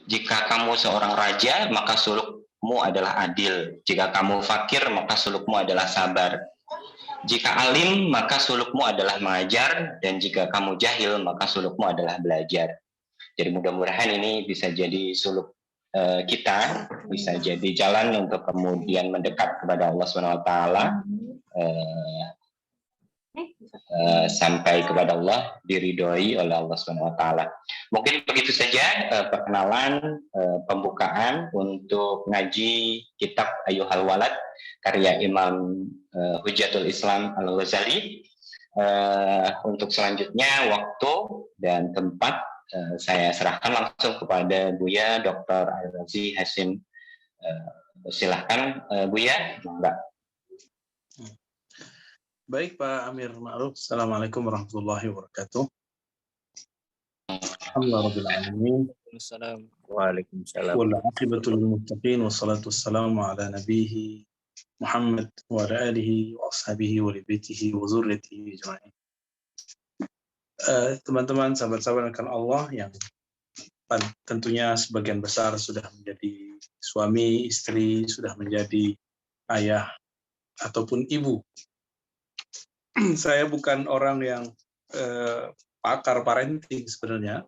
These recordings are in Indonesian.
Jika kamu seorang raja, maka sulukmu adalah adil. Jika kamu fakir, maka sulukmu adalah sabar. Jika alim, maka sulukmu adalah mengajar, dan jika kamu jahil, maka sulukmu adalah belajar. Jadi mudah-mudahan ini bisa jadi suluk kita, bisa jadi jalan untuk kemudian mendekat kepada Allah SWT, sampai kepada Allah, diridhoi oleh Allah SWT. Mungkin begitu saja perkenalan, pembukaan untuk ngaji kitab Ayyuhal Walad karya Imam Hujjatul Islam Al-Ghazali. Untuk selanjutnya waktu dan tempat saya serahkan langsung kepada Buya Dr. Al-Razi Hasim. Silahkan Buya, Mbak. Baik Pak Amir Ma'ruf. Assalamualaikum warahmatullahi wabarakatuh. Alhamdulillahirrahmanirrahim. Waalaikumsalam. Wal aqibatu lil muttaqin wassalatu wassalamu ala nabiyhi Muhammad wa ala alihi wa ashabihi wa baitihi wa dzurriyyatihi ajma'in. Teman-teman, sahabat-sahabat akan Allah yang tentunya sebagian besar sudah menjadi suami, istri, sudah menjadi ayah ataupun ibu. Saya bukan orang yang pakar parenting sebenarnya,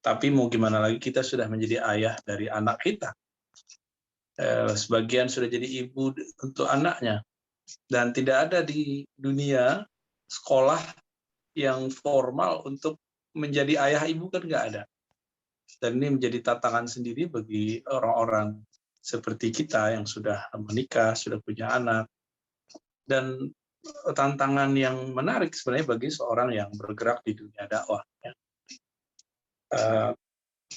tapi mau gimana lagi, kita sudah menjadi ayah dari anak kita. Sebagian sudah jadi ibu untuk anaknya, dan tidak ada di dunia sekolah yang formal untuk menjadi ayah ibu, kan nggak ada. Dan ini menjadi tantangan sendiri bagi orang-orang seperti kita yang sudah menikah, sudah punya anak, dan tantangan yang menarik sebenarnya bagi seorang yang bergerak di dunia dakwah.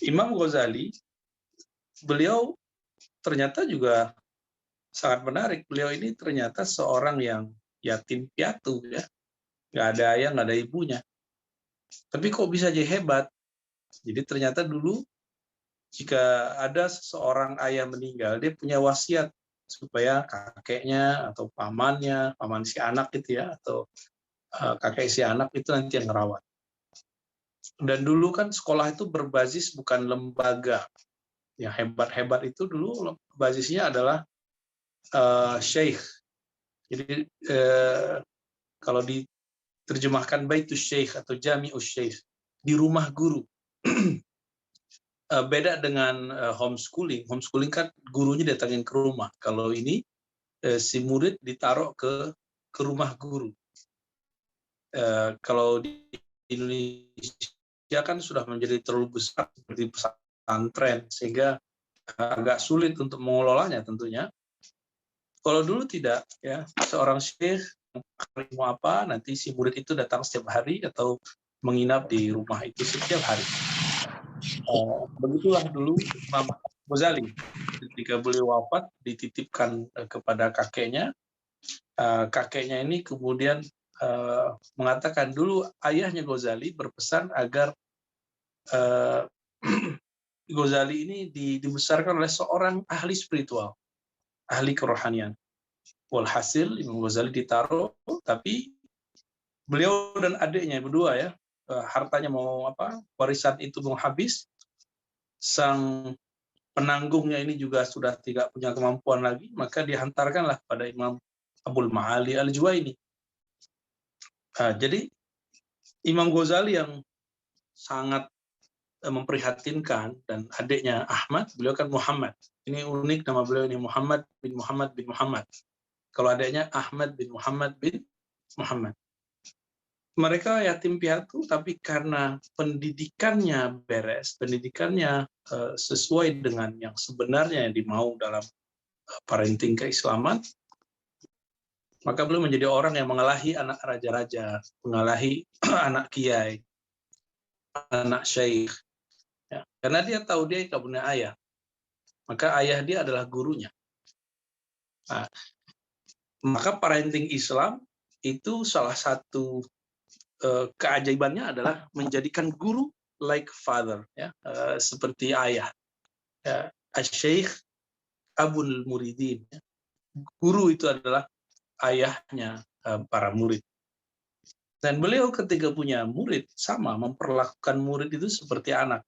Imam Ghazali, beliau ternyata juga sangat menarik. Beliau ini ternyata seorang yang yatim piatu, ya, nggak ada ayah, nggak ada ibunya. Tapi kok bisa jadi hebat? Jadi ternyata dulu jika ada seseorang ayah meninggal, dia punya wasiat supaya kakeknya atau paman si anak gitu ya, atau kakek si anak itu nanti yang ngerawat. Dan dulu kan sekolah itu berbasis bukan lembaga. Yang hebat-hebat itu dulu basisnya adalah syekh. Jadi kalau diterjemahkan baitus syekh atau jami'us syekh, di rumah guru. Beda dengan homeschooling. Homeschooling kan gurunya datangin ke rumah. Kalau ini si murid ditaruh ke rumah guru. Kalau di Indonesia kan sudah menjadi terlalu besar seperti pesantren, sehingga agak sulit untuk mengelolanya tentunya. Kalau dulu tidak, ya, seorang syekh mau apa, nanti si murid itu datang setiap hari atau menginap di rumah itu setiap hari. Begitulah dulu Imam Ghazali. Ketika beliau wafat, dititipkan kepada kakeknya. Kakeknya ini kemudian mengatakan, dulu ayahnya Ghazali berpesan agar Ghazali ini dibesarkan oleh seorang ahli spiritual, ahli kerohanian. Walhasil Imam Ghazali ditaruh, tapi beliau dan adiknya berdua, ya, hartanya mau apa, warisan itu mau habis. Sang penanggungnya ini juga sudah tidak punya kemampuan lagi, maka dihantarkanlah pada Imam Abul Ma'ali Al-Juwaini. Jadi Imam Ghazali yang sangat memprihatinkan, dan adiknya Ahmad, beliau kan Muhammad. Ini unik nama beliau ini, Muhammad bin Muhammad bin Muhammad. Kalau adiknya Ahmad bin Muhammad bin Muhammad. Mereka yatim piatu, tapi karena pendidikannya beres, pendidikannya sesuai dengan yang sebenarnya yang dimau dalam parenting keislaman, maka beliau menjadi orang yang mengalahi anak raja-raja, mengalahi anak kiai, anak syekh. Ya, karena dia tahu dia tidak punya ayah, maka ayah dia adalah gurunya. Nah, maka parenting Islam itu salah satu keajaibannya adalah menjadikan guru like father, ya, seperti ayah. Ya, Asy-Syaikh Abul Muridin. Ya. Guru itu adalah ayahnya para murid. Dan beliau ketika punya murid sama memperlakukan murid itu seperti anak.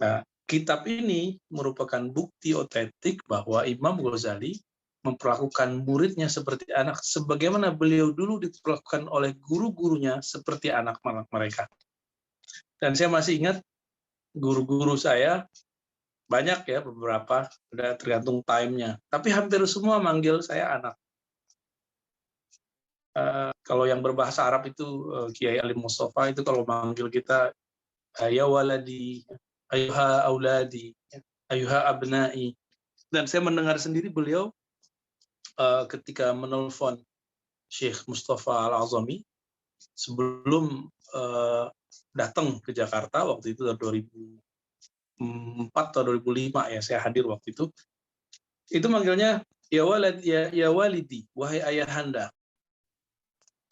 Nah, kitab ini merupakan bukti otentik bahwa Imam Ghazali memperlakukan muridnya seperti anak, sebagaimana beliau dulu diperlakukan oleh guru-gurunya seperti anak-anak mereka. Dan saya masih ingat guru-guru saya, banyak ya, beberapa, udah tergantung time-nya. Tapi hampir semua manggil saya anak. Kalau yang berbahasa Arab itu, Kiai Ali Mustafa itu kalau manggil kita, ya waladi, ayuha auladi, ayuha abnai. Dan saya mendengar sendiri beliau ketika menelpon Syekh Mustafa Al-Azami sebelum datang ke Jakarta waktu itu tahun 2004 atau 2005 ya, saya hadir waktu itu manggilnya ya walad, ya walidi, wahai ayahanda.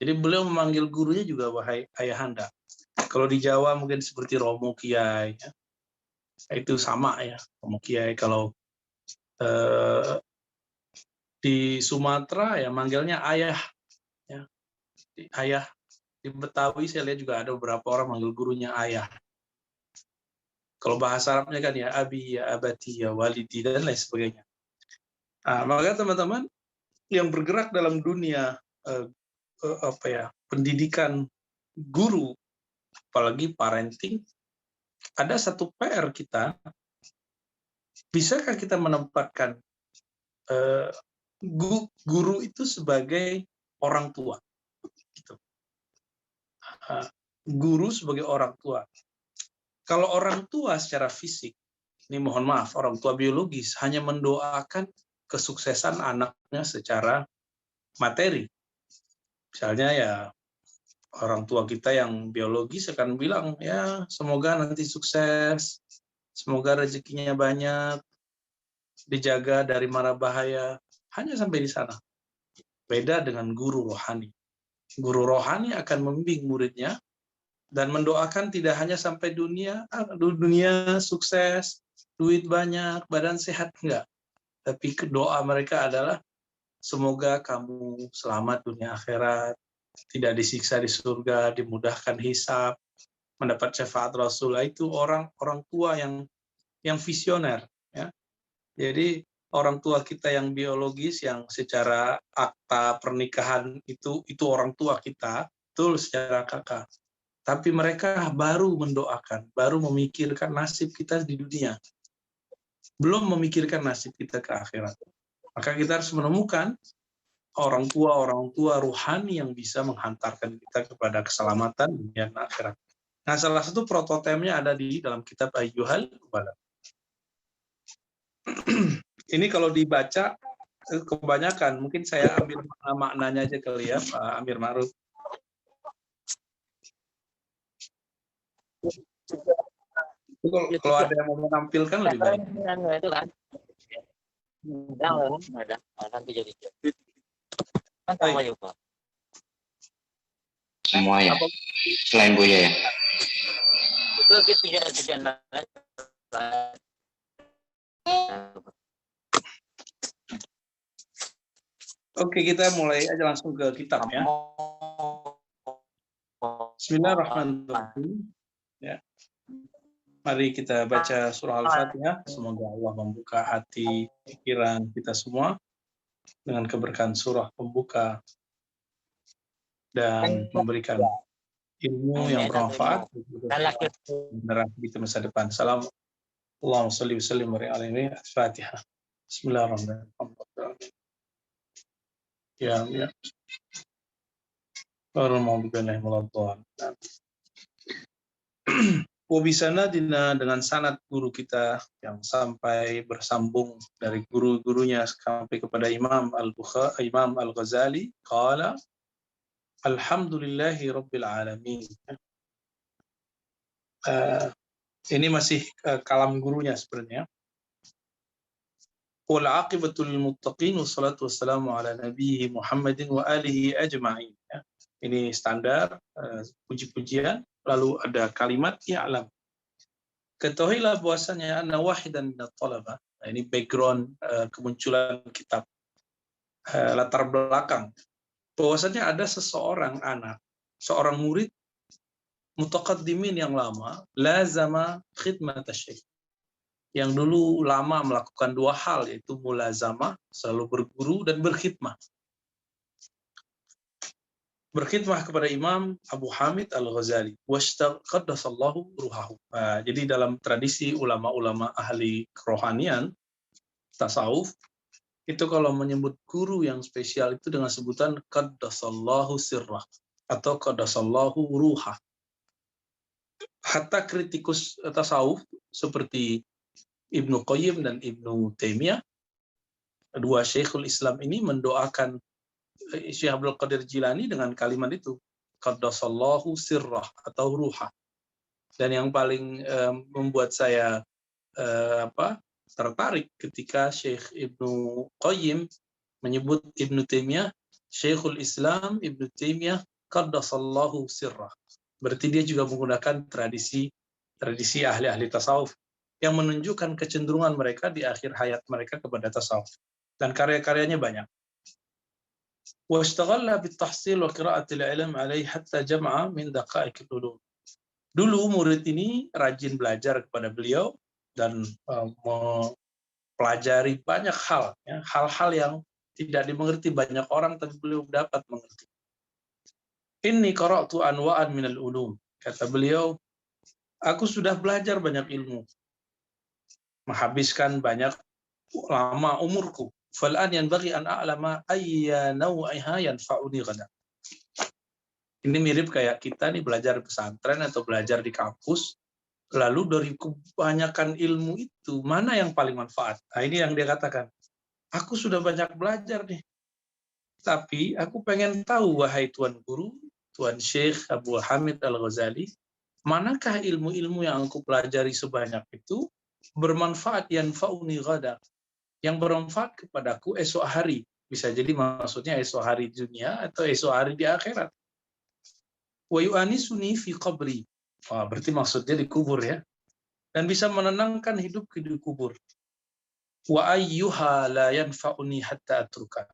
Jadi beliau memanggil gurunya juga wahai ayahanda. Kalau di Jawa mungkin seperti Romo Kiai, ya. Itu sama ya, Romo Kiai. Kalau di Sumatera ya manggilnya ayah, ya. Ayah. Di Betawi saya lihat juga ada beberapa orang manggil gurunya ayah. Kalau bahasa Arabnya kan ya abi, ya abati, ya walidi, dan lain sebagainya. Nah, maka teman-teman yang bergerak dalam dunia pendidikan guru, apalagi parenting, ada satu PR kita. Bisakah kita menempatkan guru itu sebagai orang tua? Gitu. Guru sebagai orang tua. Kalau orang tua secara fisik, ini mohon maaf, orang tua biologis hanya mendoakan kesuksesan anaknya secara materi. Misalnya ya orang tua kita yang biologis akan bilang, ya semoga nanti sukses, semoga rezekinya banyak, dijaga dari mara bahaya, hanya sampai di sana. Beda dengan guru rohani. Guru rohani akan membimbing muridnya dan mendoakan tidak hanya sampai dunia sukses, duit banyak, badan sehat, enggak. Tapi doa mereka adalah semoga kamu selamat dunia akhirat, tidak disiksa di surga, dimudahkan hisab, mendapat syafaat Rasulullah. Itu orang tua yang visioner, ya. Jadi orang tua kita yang biologis, yang secara akta pernikahan itu orang tua kita, betul secara kakak. Tapi mereka baru mendoakan, baru memikirkan nasib kita di dunia. Belum memikirkan nasib kita ke akhirat. Maka kita harus menemukan orang tua ruhani yang bisa menghantarkan kita kepada keselamatan dunia dan akhirat. Nah, salah satu prototipenya ada di dalam kitab Ayyuhal Walad. Ini kalau dibaca kebanyakan, mungkin saya ambil maknanya aja kali ya, Pak Amir Ma'ruf. Kalau ada yang mau menampilkan lebih baik. Itu kan. Nanti jadi. Kan sama juga. Semua ya, selain Buya ya. Itu gitu ya, Oke, kita mulai aja langsung ke kitab ya. Bismillahirrahmanirrahim. Ya. Mari kita baca surah Al-Fatihah. Semoga Allah membuka hati, pikiran kita semua dengan keberkahan surah pembuka dan memberikan ilmu yang bermanfaat di masa depan. Salam. Allahumma shalli wa sallim ala Al-Fatihah. Bismillahirrahmanirrahim. Ya. Wabisanadina, dengan sanad guru kita yang sampai bersambung dari guru-gurunya sampai kepada Imam Al-Ghazali, qala alhamdulillahi rabbil alamin. Ini masih kalam gurunya sebenarnya. Wal aqibatul lil muttaqin wassalatu wassalamu ala nabiyyi Muhammadin wa alihi ajma'in. Ini standar puji-pujian. Lalu ada kalimat ya'lam. Ketahuilah bahwasanya anna wahidan minat talabah. Nah, ini background kemunculan kitab, latar belakang. Bahwasanya ada seseorang anak, seorang murid mutaqaddimin yang lama, lazama khidmat asy-syaikh. yang dulu lama melakukan dua hal, yaitu mulazamah, selalu berguru, dan berkhidmah. Berkhidmah kepada Imam Abu Hamid Al-Ghazali. Qaddasallahu ruhahu. Jadi dalam tradisi ulama-ulama ahli kerohanian, tasawuf, itu kalau menyebut guru yang spesial itu dengan sebutan Qaddasallahu sirrah atau Qaddasallahu ruhah. Hatta kritikus tasawuf seperti Ibnu Qayyim dan Ibnu Taimiyah, dua Syekhul Islam ini mendoakan Syekh Abdul Qadir Jilani dengan kalimat itu, Qaddasallahu sirrah atau ruhah. Dan yang paling membuat saya tertarik ketika Syekh Ibnu Qayyim menyebut Ibnu Taimiyah, Syekhul Islam Ibnu Taimiyah Qaddasallahu sirrah. Berarti dia juga menggunakan tradisi ahli-ahli tasawuf yang menunjukkan kecenderungan mereka di akhir hayat mereka kepada tasawuf. Dan karya-karyanya banyak. واشتغل بالتحصيل وقراءة العلم عليه حتى جمع من دقائق العلوم. Dulu murid ini rajin belajar kepada beliau dan mempelajari banyak hal, ya, hal-hal yang tidak dimengerti banyak orang, tapi beliau dapat mengerti. Inni qara'tu anwa'an minal ulum. Kata beliau, aku sudah belajar banyak ilmu, menghabiskan banyak lama umurku. Fal'an yanbaghi an a'lama ayya naw'iha yanfa'uni ghadan. Ini mirip kayak kita nih belajar pesantren atau belajar di kampus, lalu dari kebanyakan ilmu itu mana yang paling manfaat? Nah, ini yang dia katakan. Aku sudah banyak belajar nih, tapi aku pengen tahu, wahai Tuan Guru, Tuan Syekh Abu Hamid Al-Ghazali, manakah ilmu-ilmu yang aku pelajari sebanyak itu bermanfaat, yanfa'uni ghadan, yang bermanfaat kepadaku esok hari. Bisa jadi maksudnya esok hari di dunia atau esok hari di akhirat. Wa yu'anisuni fi qabri. Berarti maksudnya di kubur, ya. Dan bisa menenangkan hidupku di kubur. Wa ayyuha la yanfa'uni hatta atruka.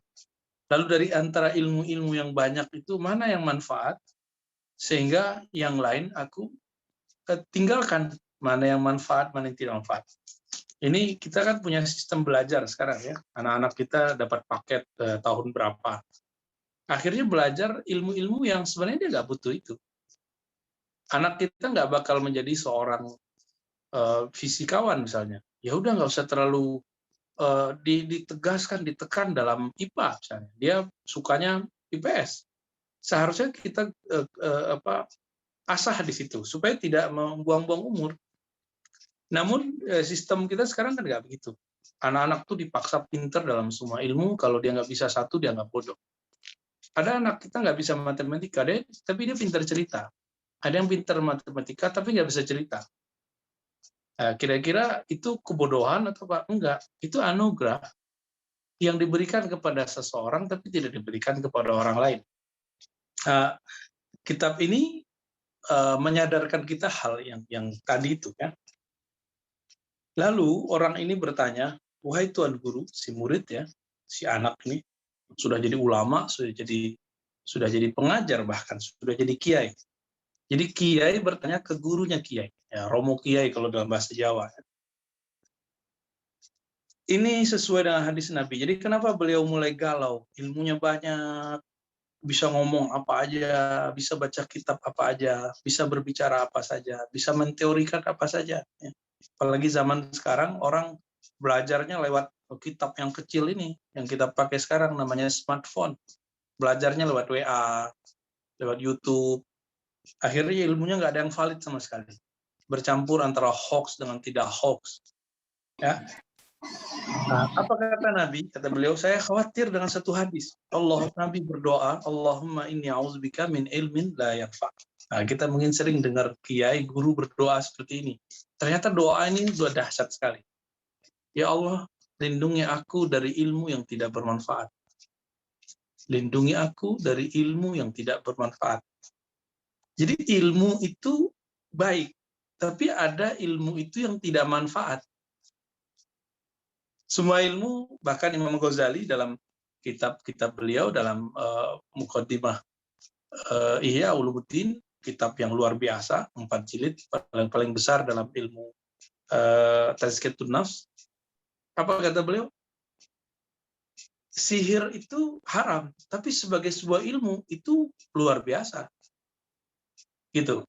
Lalu dari antara ilmu-ilmu yang banyak itu mana yang manfaat sehingga yang lain aku tinggalkan, mana yang manfaat, mana yang tidak manfaat. Ini kita kan punya sistem belajar sekarang, ya. Anak-anak kita dapat paket tahun berapa. Akhirnya belajar ilmu-ilmu yang sebenarnya dia nggak butuh itu. Anak kita nggak bakal menjadi seorang fisikawan misalnya. Ya udah nggak usah terlalu ditekan dalam IPA misalnya. Dia sukanya IPS. Seharusnya kita asah di situ supaya tidak membuang-buang umur. Namun sistem kita sekarang kan nggak begitu. Anak-anak tuh dipaksa pinter dalam semua ilmu, kalau dia nggak bisa satu, dia nggak bodoh. Ada anak kita nggak bisa matematika, tapi dia pinter cerita. Ada yang pinter matematika, tapi nggak bisa cerita. Kira-kira itu kebodohan atau apa? Enggak. Itu anugerah yang diberikan kepada seseorang, tapi tidak diberikan kepada orang lain. Kitab ini menyadarkan kita hal yang tadi itu, ya. Lalu orang ini bertanya, wahai Tuan Guru, si murid, ya, si anak ini sudah jadi ulama, sudah jadi pengajar, bahkan sudah jadi kiai. Jadi kiai bertanya ke gurunya kiai, ya, romo kiai kalau dalam bahasa Jawa. Ini sesuai dengan hadis Nabi. Jadi kenapa beliau mulai galau? Ilmunya banyak, bisa ngomong apa aja, bisa baca kitab apa aja, bisa berbicara apa saja, bisa menteorikan apa saja. Ya. Apalagi zaman sekarang orang belajarnya lewat kitab yang kecil ini, yang kita pakai sekarang namanya smartphone. Belajarnya lewat WA, lewat YouTube. Akhirnya ilmunya nggak ada yang valid sama sekali. Bercampur antara hoax dengan tidak hoax. Ya. Nah, apa kata Nabi? Kata beliau, saya khawatir dengan satu hadis. Nabi berdoa, Allahumma inni a'udzubika min ilmin la yanfa'. Nah, kita mungkin sering dengar kiai, guru berdoa seperti ini. Ternyata doa ini sudah dahsyat sekali. Ya Allah, lindungi aku dari ilmu yang tidak bermanfaat. Lindungi aku dari ilmu yang tidak bermanfaat. Jadi ilmu itu baik, tapi ada ilmu itu yang tidak manfaat. Semua ilmu, bahkan Imam Ghazali dalam kitab-kitab beliau, dalam Muqaddimah Ihya Ulumuddin, kitab yang luar biasa, 4 jilid, paling besar dalam ilmu Tazkiyatun Nafs, apa kata beliau? Sihir itu haram, tapi sebagai sebuah ilmu itu luar biasa. Gitu.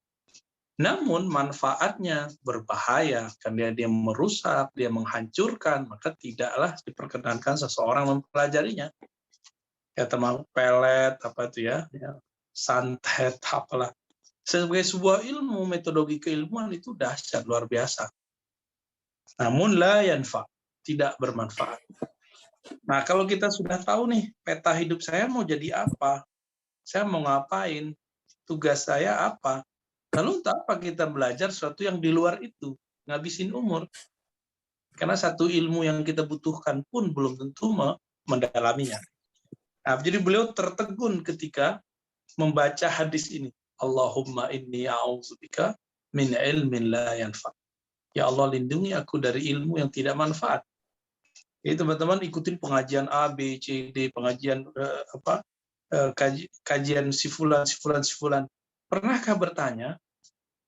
Namun manfaatnya berbahaya karena dia merusak, dia menghancurkan, maka tidaklah diperkenankan seseorang mempelajarinya. Ya termasuk pelet apa itu ya santet apalah. Sebagai sebuah ilmu, metodologi keilmuan itu dahsyat luar biasa. Namun la yanfa, tidak bermanfaat. Nah, kalau kita sudah tahu nih peta hidup saya mau jadi apa, saya mau ngapain, tugas saya apa, lalu untuk apa kita belajar sesuatu yang di luar itu, ngabisin umur. Karena satu ilmu yang kita butuhkan pun belum tentu mendalaminya. Nah, jadi beliau tertegun ketika membaca hadis ini. Allahumma inni a'udzubika min ilmin la yanfa. Ya Allah, lindungi aku dari ilmu yang tidak manfaat. Jadi teman-teman ikutin pengajian A, B, C, D, pengajian kajian si fulan. Pernahkah bertanya,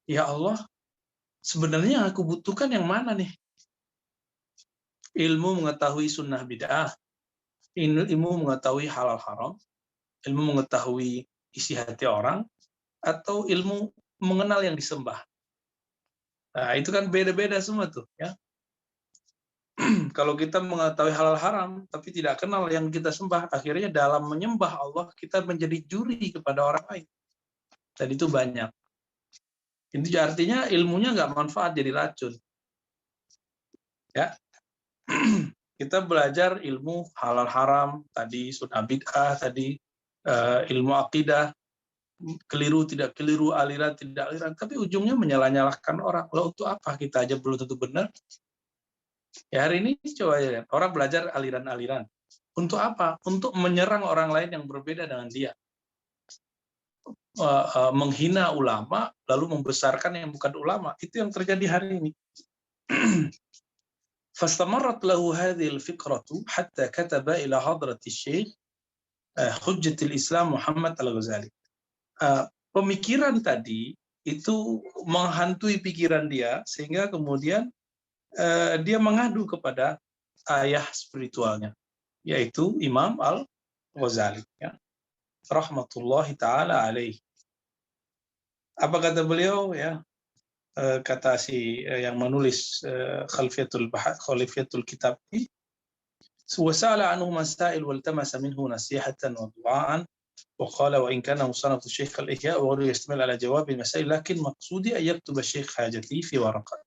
ya Allah, sebenarnya yang aku butuhkan yang mana nih? Ilmu mengetahui sunnah bid'ah, ilmu mengetahui halal haram, ilmu mengetahui isi hati orang, atau ilmu mengenal yang disembah. Nah, itu kan beda-beda semua tuh, ya. Kalau kita mengetahui halal haram, tapi tidak kenal yang kita sembah, akhirnya dalam menyembah Allah, kita menjadi juri kepada orang lain. Dan itu banyak. Itu artinya ilmunya nggak manfaat, jadi racun. Ya, kita belajar ilmu halal haram, tadi sunnah bid'ah, tadi ilmu akidah, keliru tidak keliru, aliran tidak aliran, tapi ujungnya menyalah-nyalahkan orang. Loh, untuk apa kita aja belum tentu benar? Ya hari ini coba ya, orang belajar aliran-aliran. Untuk apa? Untuk menyerang orang lain yang berbeda dengan dia. Menghina ulama, lalu membesarkan yang bukan ulama. Itu yang terjadi hari ini. فاستمرت له هذه الفكرة حتى كتب إلى حضرة الشيخ حجة الإسلام محمد Al-Ghazali. Pemikiran tadi itu menghantui pikiran dia sehingga kemudian dia mengadu kepada ayah spiritualnya, yaitu Imam Al-Ghazali, ya. Rahmatullahi ta'ala alaih. Apa kata beliau, ya? Kata si yang menulis Khalifatul Kitab ini, وسأل عنه مسائل والتمس منه نصيحة ودعاء وقال وإن كان مصنف الشيخ الإحياء وغيره يشتمل على جواب المسائل لكن مقصودي أن يكتب الشيخ حاجتي في ورقة.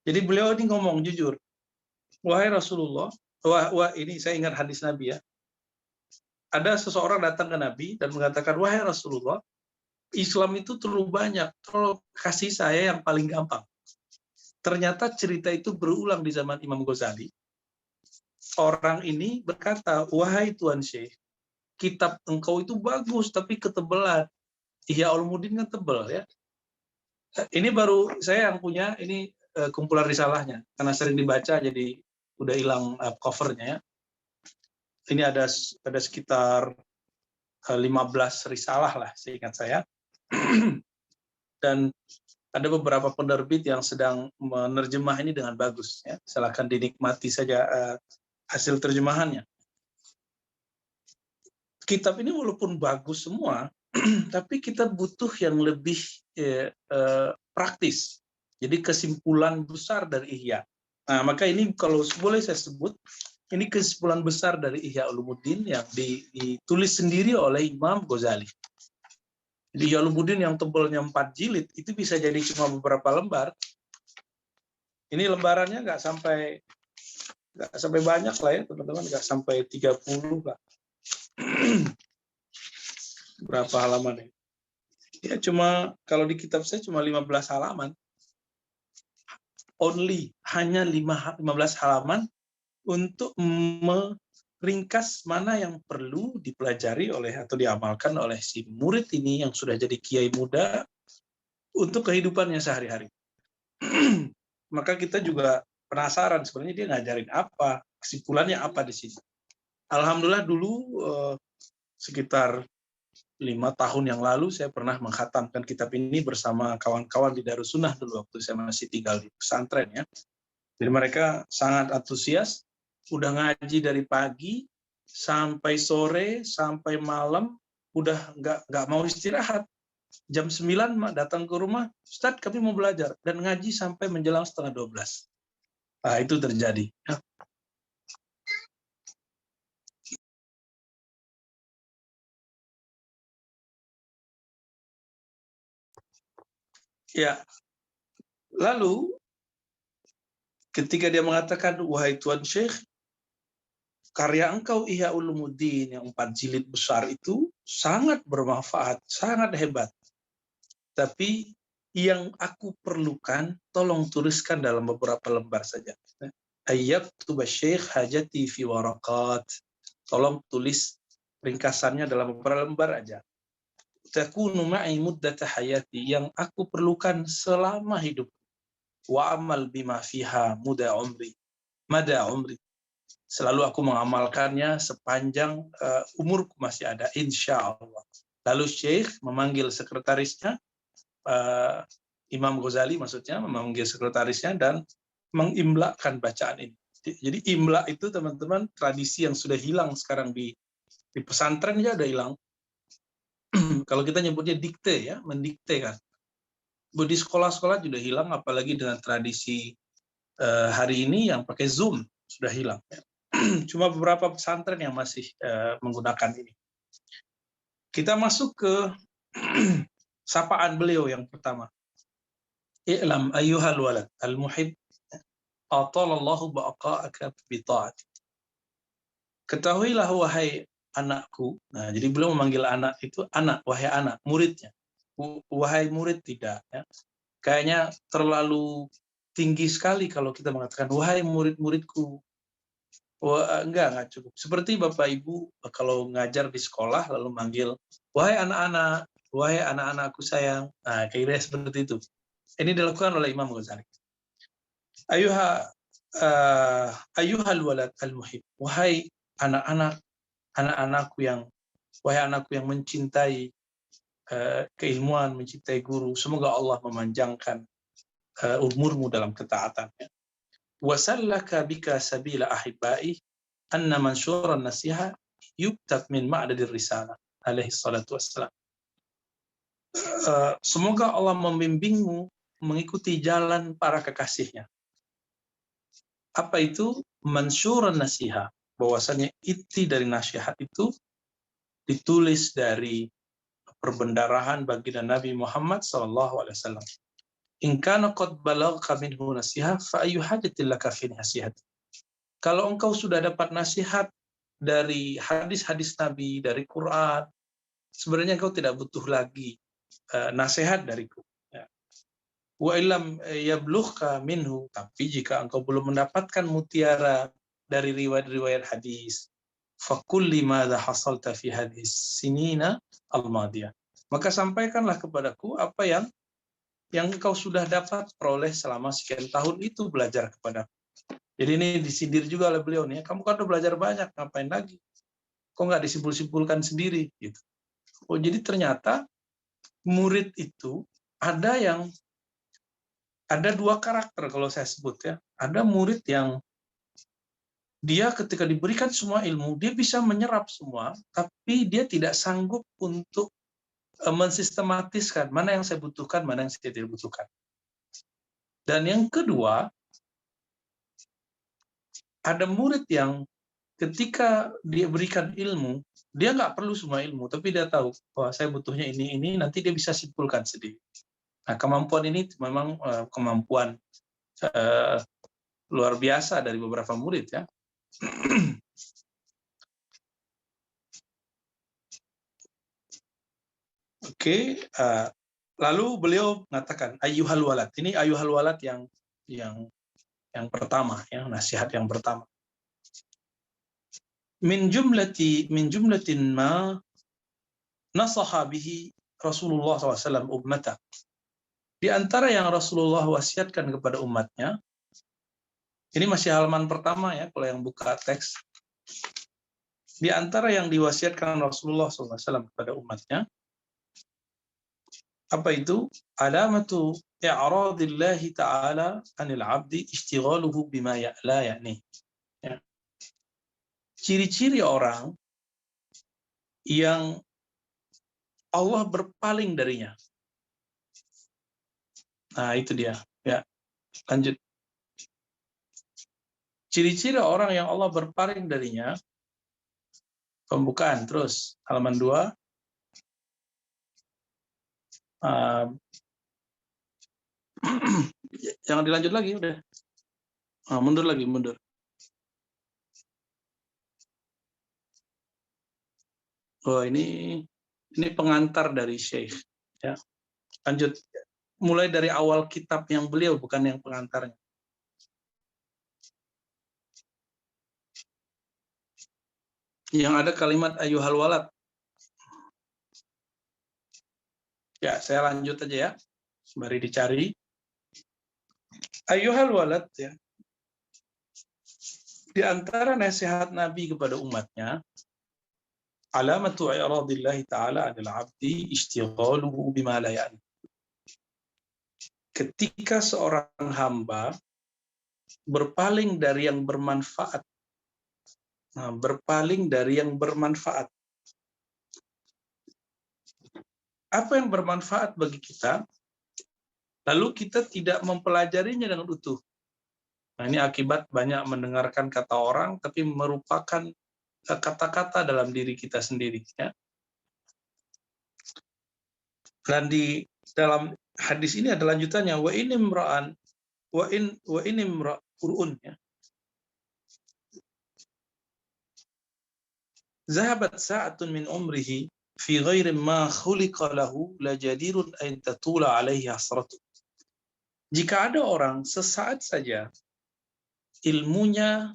Jadi beliau ini ngomong jujur, wahai Rasulullah, ini saya ingat hadis Nabi, ya. Ada seseorang datang ke Nabi dan mengatakan, wahai Rasulullah, Islam itu terlalu banyak, tolong kasih saya yang paling gampang. Ternyata cerita itu berulang di zaman Imam Ghazali. Orang ini berkata, wahai Tuan Syekh, kitab engkau itu bagus tapi ketebelan. Ihya Ulumuddin kan tebel, ya. Ini baru saya yang punya, ini kumpulan risalahnya, karena sering dibaca jadi udah hilang covernya, ya. Ini ada sekitar 15 risalah lah seingat saya. Dan ada beberapa penerbit yang sedang menerjemah ini dengan bagus, ya. Silakan dinikmati saja hasil terjemahannya. Kitab ini walaupun bagus semua, tapi kita butuh yang lebih praktis. Jadi kesimpulan besar dari Ihya. Nah, maka ini kalau boleh saya sebut, ini kesimpulan besar dari Ihya Ulumuddin yang ditulis sendiri oleh Imam Ghazali. Di Ihya Ulumuddin yang tebalnya 4 jilid, itu bisa jadi cuma beberapa lembar. Ini lembarannya nggak sampai banyak lah, ya teman-teman, nggak sampai 30 lah. Berapa halaman ya? Ya cuma, kalau di kitab saya cuma 15 halaman. Hanya 15 halaman untuk meringkas mana yang perlu dipelajari oleh atau diamalkan oleh si murid ini yang sudah jadi kiai muda untuk kehidupannya sehari-hari. Maka kita juga penasaran sebenarnya dia ngajarin apa, kesimpulannya apa di sini. Alhamdulillah dulu sekitar 5 tahun yang lalu saya pernah mengkhatamkan kitab ini bersama kawan-kawan di Darussunnah dulu waktu saya masih tinggal di pesantren, ya. Jadi mereka sangat antusias, udah ngaji dari pagi sampai sore sampai malam, udah nggak mau istirahat. Jam 9 datang ke rumah, Ustadz kami mau belajar, dan ngaji sampai menjelang 11:30. Nah, itu terjadi. Ya, lalu ketika dia mengatakan, wahai Tuan Syekh, karya engkau Ihya Ulumuddin yang 4 jilid besar itu sangat bermanfaat, sangat hebat. Tapi yang aku perlukan, tolong tuliskan dalam beberapa lembar saja. Ayyaktuba Syekh hajati fi waraqat. Tolong tulis ringkasannya dalam beberapa lembar aja. Takunu ma'i muddata hayati, yang aku perlukan selama hidup. Wa amal bima fiha mada umri. Selalu aku mengamalkannya sepanjang umurku masih ada, insya Allah. Lalu Syekh memanggil sekretarisnya, Imam Ghazali maksudnya, memanggil sekretarisnya dan mengimlakan bacaan ini. Jadi imla itu teman-teman tradisi yang sudah hilang sekarang di pesantren ya udah hilang. Kalau kita nyebutnya dikte ya, mendikte kan. Di sekolah-sekolah sudah hilang, apalagi dengan tradisi hari ini yang pakai Zoom sudah hilang. Cuma beberapa pesantren yang masih menggunakan ini. Kita masuk ke sapaan beliau yang pertama. I'lam ayyuhal walad al-muhib atalallahu baqa'aka bi ta'ati. Ketahuilah wahai anakku. Nah, jadi beliau memanggil anak itu anak, wahai anak, muridnya. Wahai murid tidak ya. Kayaknya terlalu tinggi sekali kalau kita mengatakan wahai murid-muridku. Enggak cukup. Seperti Bapak Ibu kalau ngajar di sekolah lalu manggil wahai anak-anak, wahai anak-anakku sayang. Nah, kira-kira seperti itu. Ini dilakukan oleh Imam Ghazali. Ayyuhal walad al-muhib. Wahai anak-anakku yang mencintai keilmuan, mencintai guru. Semoga Allah memanjangkan umurmu dalam ketaatannya. Wasallaka bika sabila ahibbai anna mansyuran nasiha yuktab min ma'dadir risalah alaihi salatu wassalam. Semoga Allah membimbingmu mengikuti jalan para kekasihnya. Apa itu mansyuran nasiha? Bahwasanya inti dari nasihat itu ditulis dari perbendarahan baginda Nabi Muhammad SAW. In kana qad balagha minhu nasiha fa ayyu hajatin laka fi nasihat. Kalau engkau sudah dapat nasihat dari hadis-hadis Nabi, dari Quran, sebenarnya engkau tidak butuh lagi nasihat dariku. Wa illam yablughka minhu, tapi jika engkau belum mendapatkan mutiara dari riwayat-riwayat hadis, faqul limadza hasalta fi hadis sinina al-madiyah. Maka sampaikanlah kepadaku apa yang engkau sudah dapat peroleh selama sekian tahun itu belajar kepadaku. Jadi ini disindir juga oleh beliau nih, kamu kan udah belajar banyak, ngapain lagi? Kok nggak disimpul-simpulkan sendiri gitu. Oh, jadi ternyata murid itu ada dua karakter kalau saya sebut ya. Ada murid yang dia ketika diberikan semua ilmu, dia bisa menyerap semua, tapi dia tidak sanggup untuk mensistematiskan mana yang saya butuhkan, mana yang saya tidak butuhkan. Dan yang kedua, ada murid yang ketika dia berikan ilmu, dia nggak perlu semua ilmu, tapi dia tahu bahwa saya butuhnya ini, nanti dia bisa simpulkan sendiri. Nah, kemampuan ini memang kemampuan luar biasa dari beberapa murid ya. Oke, lalu beliau mengatakan ayyuhal walad. Ini ayyuhal walad yang pertama ya, nasihat yang pertama. Min jumlatin ma nasaha bihi Rasulullah SAW ummata. Di antara yang Rasulullah wasiatkan kepada umatnya, ini masih halaman pertama ya, kalau yang buka teks. Di antara yang diwasiatkan Rasulullah SAW kepada umatnya, Apa itu? Alamatu i'radillahi ta'ala 'anil 'abdi ishtighaluhu bima la ya'ni. Ya. Ciri-ciri orang yang Allah berpaling darinya. Nah, itu dia. Ya, lanjut. Ciri-ciri orang yang Allah berpaling darinya, pembukaan terus halaman 2. Jangan dilanjut lagi, udah. Mundur lagi, mundur. Oh, ini pengantar dari Syekh. Ya. Lanjut. Mulai dari awal kitab yang beliau, bukan yang pengantarnya. Yang ada kalimat ayyuhal walad. Ya, saya lanjut aja ya. Mari dicari. Ayyuhal walad, ya. Di antara nasihat Nabi kepada umatnya, alamatu i'radillahi ta'ala 'anil 'abdi ishtighaluhu bima la ya'ni. Ketika seorang hamba berpaling dari yang bermanfaat, berpaling dari yang bermanfaat. Apa yang bermanfaat bagi kita, lalu kita tidak mempelajarinya dengan utuh. Nah, ini akibat banyak mendengarkan kata orang, tapi merupakan kata-kata dalam diri kita sendiri. Ya. Dan di dalam hadis ini ada lanjutannya, wa in imra'un, ya. Zahabat sa'atun min umrihi fi ghairi ma khuliqa lahu la jadirun an tatula alaihi hasratu. Jika ada orang sesaat saja ilmunya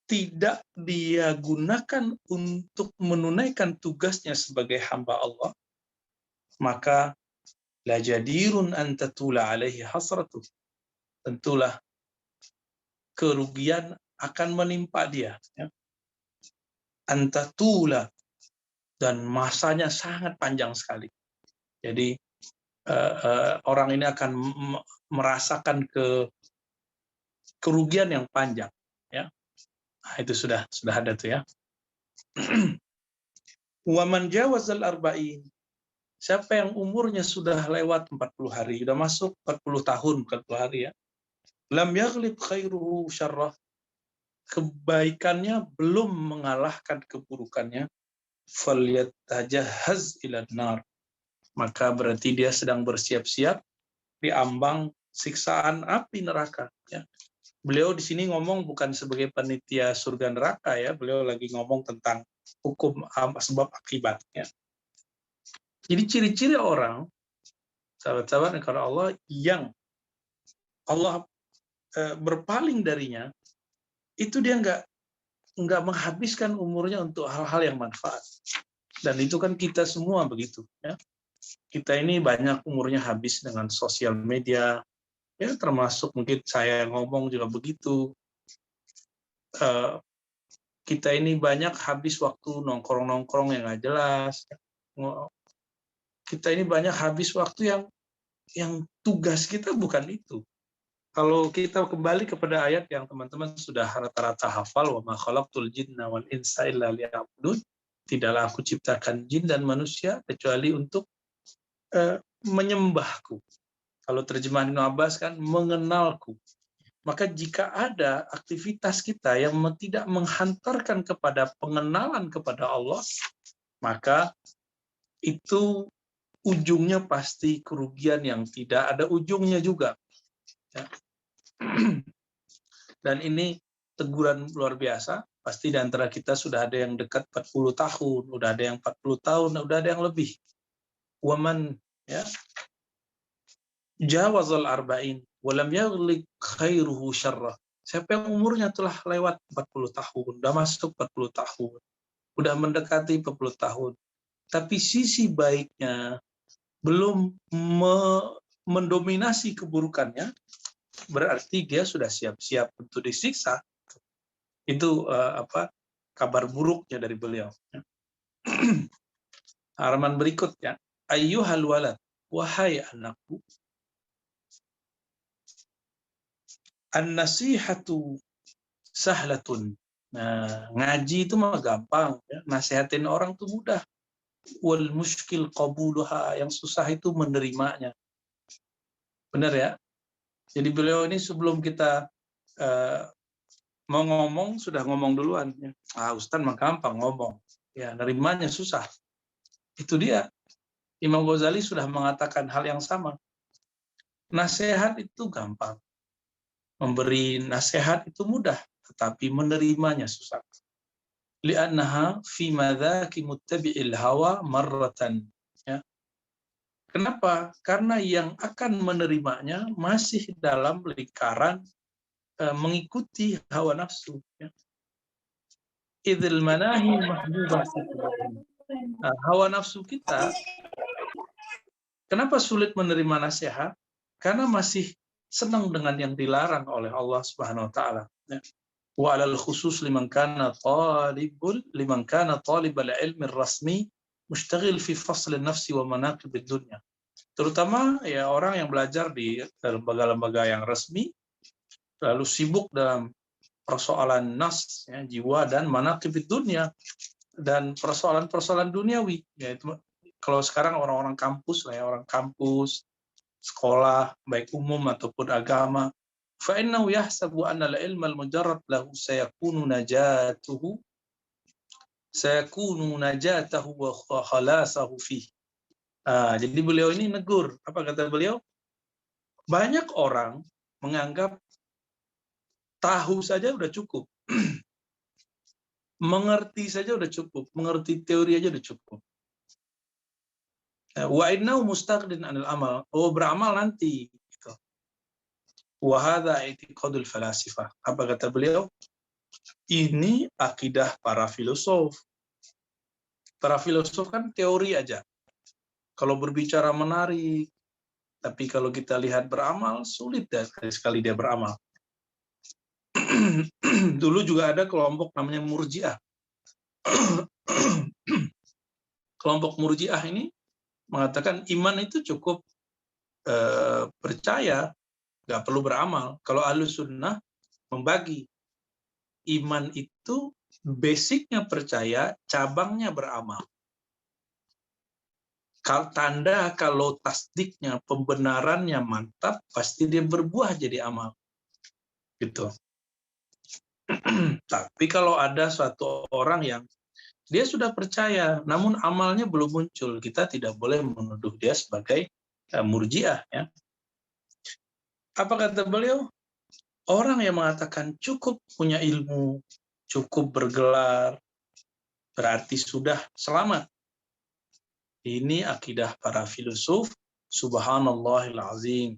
tidak dia gunakan untuk menunaikan tugasnya sebagai hamba Allah, maka la jadirun an tatula alaihi hasratu. Tentulah kerugian akan menimpa dia. Ya. Antatula, dan masanya sangat panjang sekali. Jadi orang ini akan merasakan kerugian yang panjang. Ya. Nah, itu sudah ada tuh ya. Wa man jawazal arba'in. Siapa yang umurnya sudah lewat 40 hari, sudah masuk 40 tahun, 40 hari ya. Lam yaghlib khairuhu syarrah. Kebaikannya belum mengalahkan keburukannya. Falyatajahhaz ilan nar. Maka berarti dia sedang bersiap-siap di ambang siksaan api neraka. Ya. Beliau di sini ngomong bukan sebagai panitia surga neraka ya, beliau lagi ngomong tentang hukum sebab akibatnya. Jadi ciri-ciri orang sahabat-sahabat karena Allah yang Allah berpaling darinya, itu dia nggak menghabiskan umurnya untuk hal-hal yang manfaat. Dan itu kan kita semua begitu. Ya. Kita ini banyak umurnya habis dengan sosial media, ya termasuk mungkin saya ngomong juga begitu. Kita ini banyak habis waktu nongkrong-nongkrong yang nggak jelas. Kita ini banyak habis waktu yang tugas kita bukan itu. Kalau kita kembali kepada ayat yang teman-teman sudah rata-rata hafal, wa ma khalaqtul jinna wal insa illa liya'budun, tidaklah aku ciptakan jin dan manusia kecuali untuk menyembahku. Kalau terjemahan Ibnu Abbas kan mengenalku. Maka jika ada aktivitas kita yang tidak menghantarkan kepada pengenalan kepada Allah, maka itu ujungnya pasti kerugian yang tidak ada ujungnya juga. Ya. Dan ini teguran luar biasa. Pasti di antara kita sudah ada yang dekat 40 tahun, udah ada yang 40 tahun, udah ada yang lebih. Waman ya jawazal arba'in walam yaghliq khairuhu syarrah. Siapa yang umurnya telah lewat 40 tahun, udah masuk 40 tahun, udah mendekati 40 tahun, tapi sisi baiknya belum mendominasi keburukannya, berarti dia sudah siap-siap untuk disiksa. Itu kabar buruknya dari beliau. Halaman berikutnya, ayyuhal walad, wahai anakku, an-nasihatu sahlatun. Nah, ngaji itu mah gampang, ya. Nasihatin orang tuh mudah. Wal muskil qabuluha, yang susah itu menerimanya. Benar ya? Jadi beliau ini sebelum kita mau ngomong sudah ngomong duluan. Ya. Ustaz mah gampang ngomong. Ya, nerimanya susah. Itu dia. Imam Ghazali sudah mengatakan hal yang sama. Nasihat itu gampang. Memberi nasihat itu mudah, tetapi menerimanya susah. Li'annaha fi madzaki muttabi'il hawa marratan. Ya. Kenapa? Karena yang akan menerimanya masih dalam lingkaran mengikuti hawa nafsu. Ya. Idzil manahi mahbubah. Nah, hawa nafsu kita, kenapa sulit menerima nasihat? Karena masih senang dengan yang dilarang oleh Allah Subhanahu wa taala. Ya. Wa 'alal khusus liman kana talibal ilmi rasmi mushtaghil fi fasl an-nafsi wa manaqib ad-dunya. Terutama ya orang yang belajar di lembaga-lembaga yang resmi lalu sibuk dalam persoalan nas, ya, jiwa dan manaqib ad-dunya, dan persoalan-persoalan duniawi, yaitu kalau sekarang orang-orang kampus lah ya, orang kampus, sekolah baik umum ataupun agama, fa innahu yahsabu anna al-ilma al-mujarrad lahu sayakunu najatahu wa khalasahu fi. Jadi beliau ini negur, apa kata beliau? Banyak orang menganggap tahu saja udah cukup. Mengerti saja udah cukup, mengerti teori aja udah cukup. Wa innahu mustaqdin 'anil amal. Oh, beramal nanti gitu. Wa hadza i'tiqadul falasifah. Apa kata beliau? Ini akidah para filosof. Para filosof kan teori aja. Kalau berbicara menarik, tapi kalau kita lihat beramal sulit sekali dia beramal. Dulu juga ada kelompok namanya Murji'ah. Kelompok Murji'ah ini mengatakan iman itu cukup percaya, nggak perlu beramal. Kalau Ahlus Sunnah membagi iman itu basicnya percaya, cabangnya beramal. Tanda kalau tasdiknya, pembenarannya mantap, pasti dia berbuah jadi amal. Gitu. Tapi kalau ada suatu orang yang dia sudah percaya, namun amalnya belum muncul, kita tidak boleh menuduh dia sebagai Murji'ah. Ya. Apa kata beliau? Orang yang mengatakan cukup punya ilmu, cukup bergelar, berarti sudah selamat. Ini akidah para filosof, subhanallahil azim.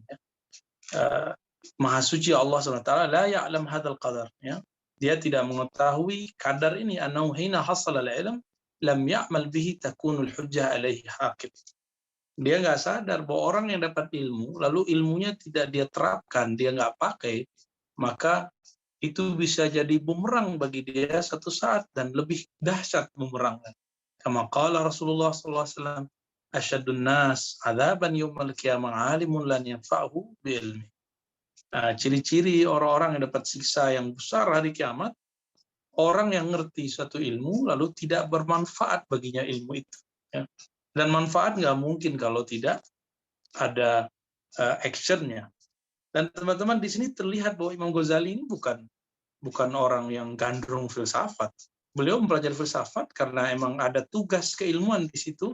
Maha suci Allah SWT, la ya'lam hadzal qadar. Ya. Dia tidak mengetahui kadar ini. Annahu hina hasala al-ilm, lam ya'mal bihi takunul hujjah alaihi hakim. Dia nggak sadar bahwa orang yang dapat ilmu, lalu ilmunya tidak dia terapkan, dia nggak pakai, maka itu bisa jadi bumerang bagi dia satu saat, dan lebih dahsyat bumerangnya. Kama qala Rasulullah SAW, asyadun nas adzaban yaumal qiyamah alimun lan yanfa'hu bi'ilmi. Ciri-ciri orang-orang yang dapat siksa yang besar hari kiamat, orang yang ngerti suatu ilmu lalu tidak bermanfaat baginya ilmu itu. Ya. Dan manfaat nggak mungkin kalau tidak ada actionnya. Dan teman-teman di sini terlihat bahwa Imam Ghazali ini bukan orang yang gandrung filsafat. Beliau mempelajari filsafat karena emang ada tugas keilmuan di situ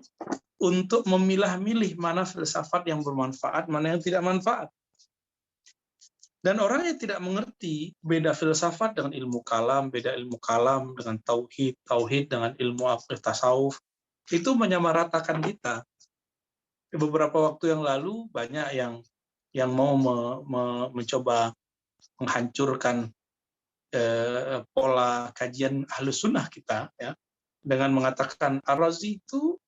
untuk memilah-milih mana filsafat yang bermanfaat, mana yang tidak manfaat. Dan orang yang tidak mengerti beda filsafat dengan ilmu kalam, beda ilmu kalam dengan tauhid, tauhid dengan ilmu tasawuf, itu menyamaratakan kita. Beberapa waktu yang lalu banyak yang mau mencoba menghancurkan pola kajian Ahlus Sunnah kita, ya, dengan mengatakan Ar-Razi itu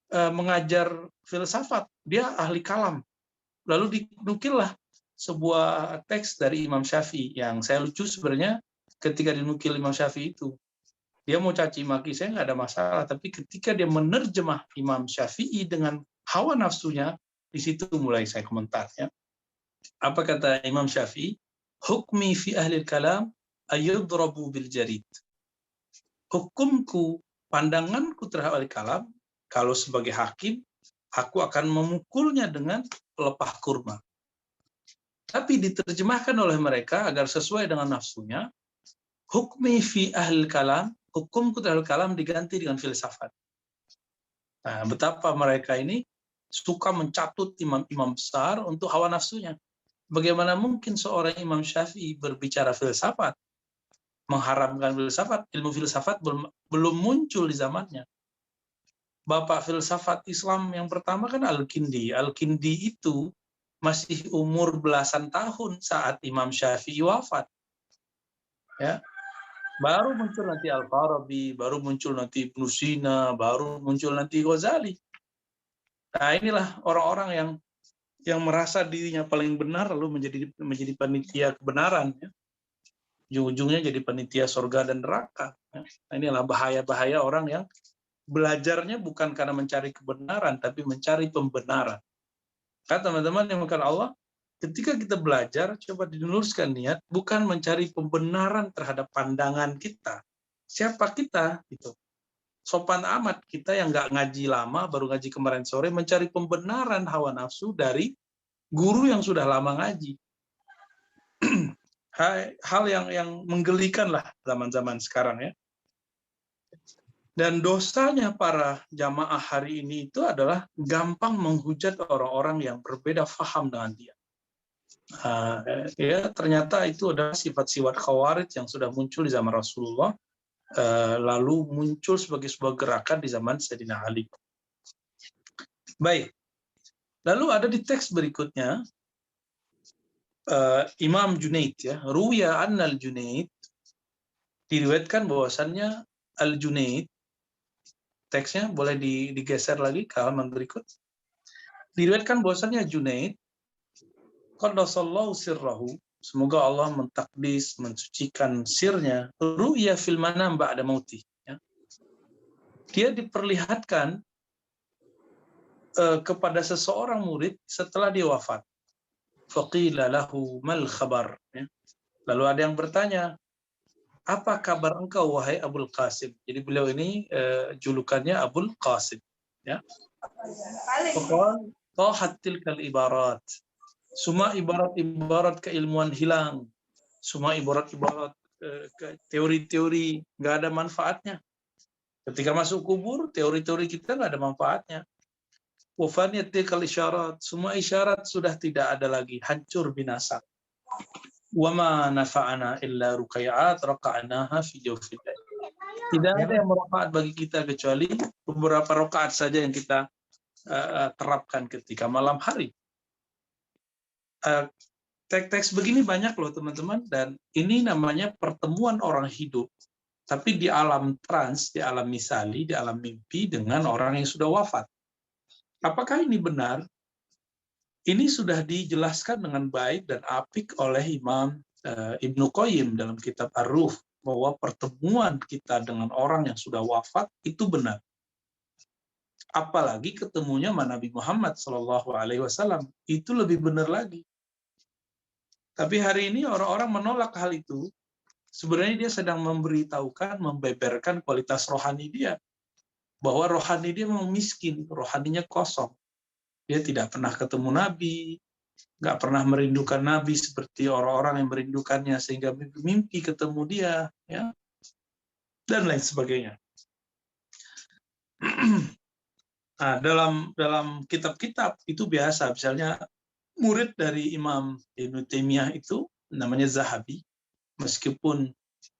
mengajar filsafat, dia ahli kalam. Lalu dinukillah sebuah teks dari Imam Syafi'i yang saya lucu sebenarnya ketika dinukil Imam Syafi'i itu. Dia mau caci maki saya nggak ada masalah, tapi ketika dia menerjemah Imam Syafi'i dengan hawa nafsunya, di situ mulai saya komentar ya. Apa kata Imam Syafi'i? Hukmi fi ahli kalam ayudrabu bil jarid. Hukumku, pandanganku terhadap ahli kalam, kalau sebagai hakim, aku akan memukulnya dengan pelepah kurma. Tapi diterjemahkan oleh mereka agar sesuai dengan nafsunya, hukmi fi ahli kalam, hukumku terhadap kalam diganti dengan filsafat. Nah, betapa mereka ini suka mencatut imam-imam besar untuk hawa nafsunya. Bagaimana mungkin seorang Imam Syafi'i berbicara filsafat, mengharamkan filsafat, ilmu filsafat belum muncul di zamannya. Bapak filsafat Islam yang pertama kan Al-Kindi. Al-Kindi itu masih umur belasan tahun saat Imam Syafi'i wafat. Ya, baru muncul nanti Al-Farabi, baru muncul nanti Ibnu Sina, baru muncul nanti Ghazali. Nah, inilah orang-orang yang merasa dirinya paling benar lalu menjadi panitia kebenaran. Ya. Ujung-ujungnya jadi panitia surga dan neraka. Ya. Nah, inilah bahaya-bahaya orang yang belajarnya bukan karena mencari kebenaran, tapi mencari pembenaran. Kata teman-teman yang bukan Allah, ketika kita belajar, coba diluruskan niat, bukan mencari pembenaran terhadap pandangan kita. Siapa kita? Gitu. Sopan amat kita yang nggak ngaji lama, baru ngaji kemarin sore, mencari pembenaran hawa nafsu dari guru yang sudah lama ngaji. Hal yang menggelikan lah zaman-zaman sekarang ya. Dan dosanya para jamaah hari ini itu adalah gampang menghujat orang-orang yang berbeda faham dengan dia. Ya, ternyata itu adalah sifat-sifat khawarij yang sudah muncul di zaman Rasulullah, lalu muncul sebagai sebuah gerakan di zaman Sayyidina Ali. Baik, lalu ada di teks berikutnya, Imam Junaid, ya, Ruya annal Junaid, diriwayatkan bahwasannya Al-Junaid, teksnya boleh digeser lagi ke halaman berikut, diriwayatkan bahwasannya Junaid, qaddasallahu sirrahu, semoga Allah mentakdis, mensucikan sirnya, ru'ya fil manam ba'da mautih. Ya. Dia diperlihatkan kepada seseorang murid setelah dia wafat. Faqila lahu mal khabar. Ya. Lalu ada yang bertanya, apa kabar engkau wahai Abul Qasim? Jadi beliau ini julukannya Abul Qasim. Ya. Faqal tahat tilkal ibarat. Semua ibarat-ibarat keilmuan hilang, semua ibarat-ibarat teori-teori nggak ada manfaatnya. Ketika masuk kubur, teori-teori kita nggak ada manfaatnya. Wafaniyat tilkal isyarat, semua isyarat sudah tidak ada lagi, hancur binasa. Wama nafa'ana illa rukai'at raqa'naha fi jawfil lail. Tidak ada yang bermanfaat bagi kita kecuali beberapa rakaat saja yang kita terapkan ketika malam hari. Teks-teks begini banyak loh teman-teman, dan ini namanya pertemuan orang hidup, tapi di alam trans, di alam misali, di alam mimpi dengan orang yang sudah wafat. Apakah ini benar? Ini sudah dijelaskan dengan baik dan apik oleh Imam Ibnu Qayyim dalam kitab Ar-Ruh, bahwa pertemuan kita dengan orang yang sudah wafat itu benar. Apalagi ketemunya sama Nabi Muhammad SAW, itu lebih benar lagi. Tapi hari ini orang-orang menolak hal itu. Sebenarnya dia sedang memberitahukan, membeberkan kualitas rohani dia. Bahwa rohani dia memang miskin, rohaninya kosong. Dia tidak pernah ketemu Nabi, nggak pernah merindukan Nabi seperti orang-orang yang merindukannya, sehingga mimpi ketemu dia, ya, dan lain sebagainya. Nah, dalam kitab-kitab itu biasa, misalnya murid dari Imam Ibnu Taimiyah itu namanya Zahabi, meskipun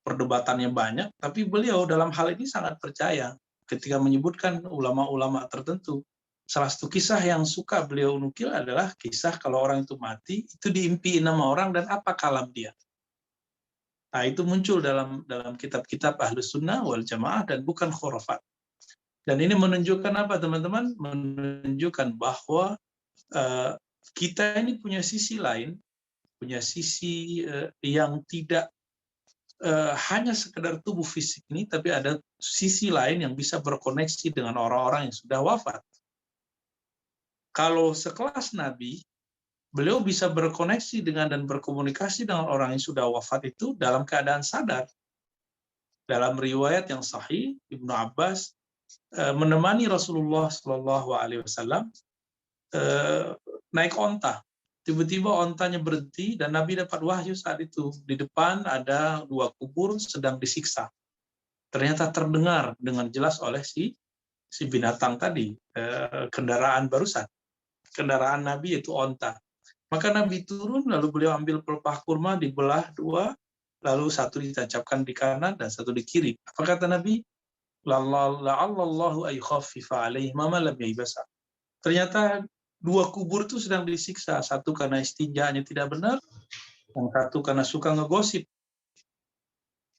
perdebatannya banyak, tapi beliau dalam hal ini sangat percaya ketika menyebutkan ulama-ulama tertentu. Salah satu kisah yang suka beliau nukil adalah kisah kalau orang itu mati, itu diimpiin sama orang dan apa kalam dia. Nah, itu muncul dalam kitab-kitab Ahlus Sunnah wal Jamaah dan bukan khurafat. Dan ini menunjukkan apa teman-teman? Menunjukkan bahwa kita ini punya sisi lain, punya sisi yang tidak hanya sekedar tubuh fisik ini, tapi ada sisi lain yang bisa berkoneksi dengan orang-orang yang sudah wafat. Kalau sekelas Nabi, beliau bisa berkoneksi dengan dan berkomunikasi dengan orang yang sudah wafat itu dalam keadaan sadar. Dalam riwayat yang sahih, Ibnu Abbas menemani Rasulullah Shallallahu Alaihi Wasallam naik onta. Tiba-tiba ontanya berhenti dan Nabi dapat wahyu saat itu. Di depan ada 2 kubur sedang disiksa. Ternyata terdengar dengan jelas oleh si binatang tadi, kendaraan barusan. Kendaraan Nabi itu onta. Maka Nabi turun, lalu beliau ambil pelepah kurma, dibelah 2, lalu satu ditancapkan di kanan dan satu di kiri. Apa kata Nabi? La'allallahu aykhaffifa alaihim ma lam yaibasa. Ternyata 2 kubur itu sedang disiksa, satu karena istinjanya tidak benar, yang satu karena suka ngegosip.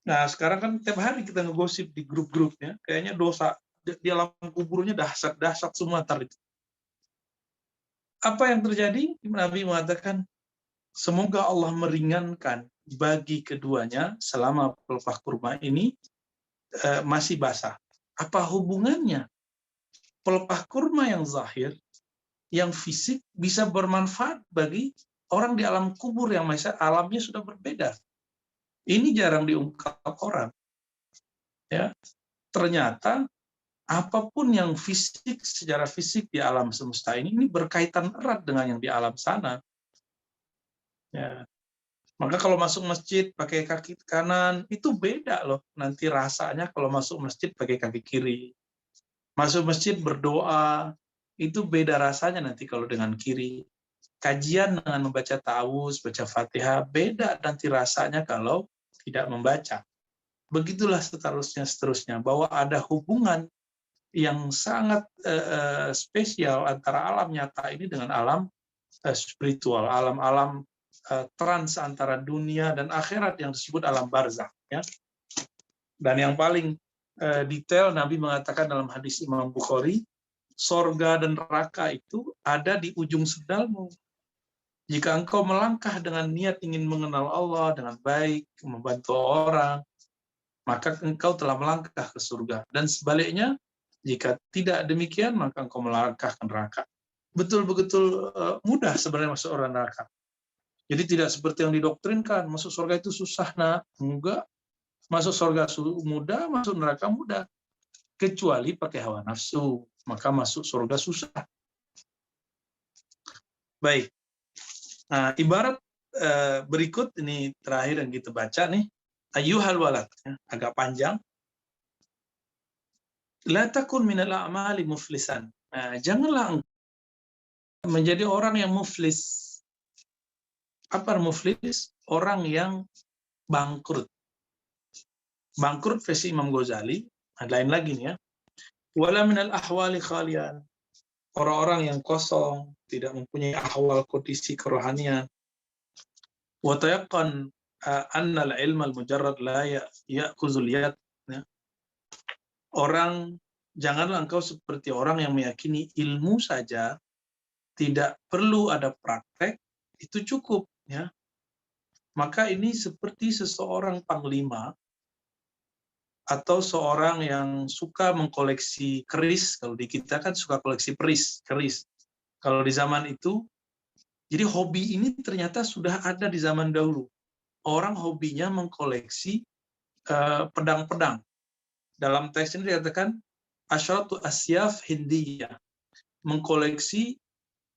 Nah, sekarang kan tiap hari kita ngegosip di grup-grupnya, kayaknya dosa di alam kuburnya dahsyat semua tar itu. Apa yang terjadi? Nabi mengatakan, semoga Allah meringankan bagi keduanya selama pelepah kurma ini masih basah. Apa hubungannya pelepah kurma yang zahir, yang fisik bisa bermanfaat bagi orang di alam kubur yang masih alamnya sudah berbeda? Ini jarang diungkap orang. Ya, ternyata apapun yang fisik secara fisik di alam semesta ini berkaitan erat dengan yang di alam sana. Ya. Maka kalau masuk masjid pakai kaki kanan itu beda loh nanti rasanya kalau masuk masjid pakai kaki kiri. Masuk masjid berdoa itu beda rasanya nanti kalau dengan kiri. Kajian dengan membaca ta'awuz, baca Fatihah beda nanti rasanya kalau tidak membaca. Begitulah seterusnya bahwa ada hubungan yang sangat spesial antara alam nyata ini dengan alam spiritual, alam-alam trans antara dunia dan akhirat yang disebut alam barzakh. Ya. Dan yang paling detail Nabi mengatakan dalam hadis Imam Bukhari, sorga dan neraka itu ada di ujung sendalmu. Jika engkau melangkah dengan niat ingin mengenal Allah dengan baik, membantu orang, maka engkau telah melangkah ke surga. Dan sebaliknya, jika tidak demikian, maka engkau melangkah ke neraka. Betul-betul mudah sebenarnya masuk orang neraka. Jadi tidak seperti yang didoktrinkan, masuk surga itu susah, nak. Enggak. Masuk surga mudah, masuk neraka mudah. Kecuali pakai hawa nafsu, maka masuk surga susah. Baik. Nah, ibarat berikut, ini terakhir yang kita baca nih. Ayyuhal walad, ya, agak panjang. La takun minal a'mali muflisan. Nah, janganlah menjadi orang yang muflis. Apa muflis? Orang yang bangkrut. Bangkrut versi Imam Ghazali, lain lagi nih ya. Wala minal ahwali khalian. Orang-orang yang kosong, tidak mempunyai ahwal kondisi kerohanian. Wa tayaqqan anna al-ilma al-mujarrad la ya'khuzul yad. Orang, janganlah engkau seperti orang yang meyakini ilmu saja, tidak perlu ada praktek, itu cukup. Ya. Maka ini seperti seseorang panglima atau seorang yang suka mengkoleksi keris. Kalau di kita kan suka koleksi keris. Kalau di zaman itu, jadi hobi ini ternyata sudah ada di zaman dahulu. Orang hobinya mengkoleksi pedang-pedang. Dalam teks ini dikatakan asyratu asyaf Hindiyah, mengkoleksi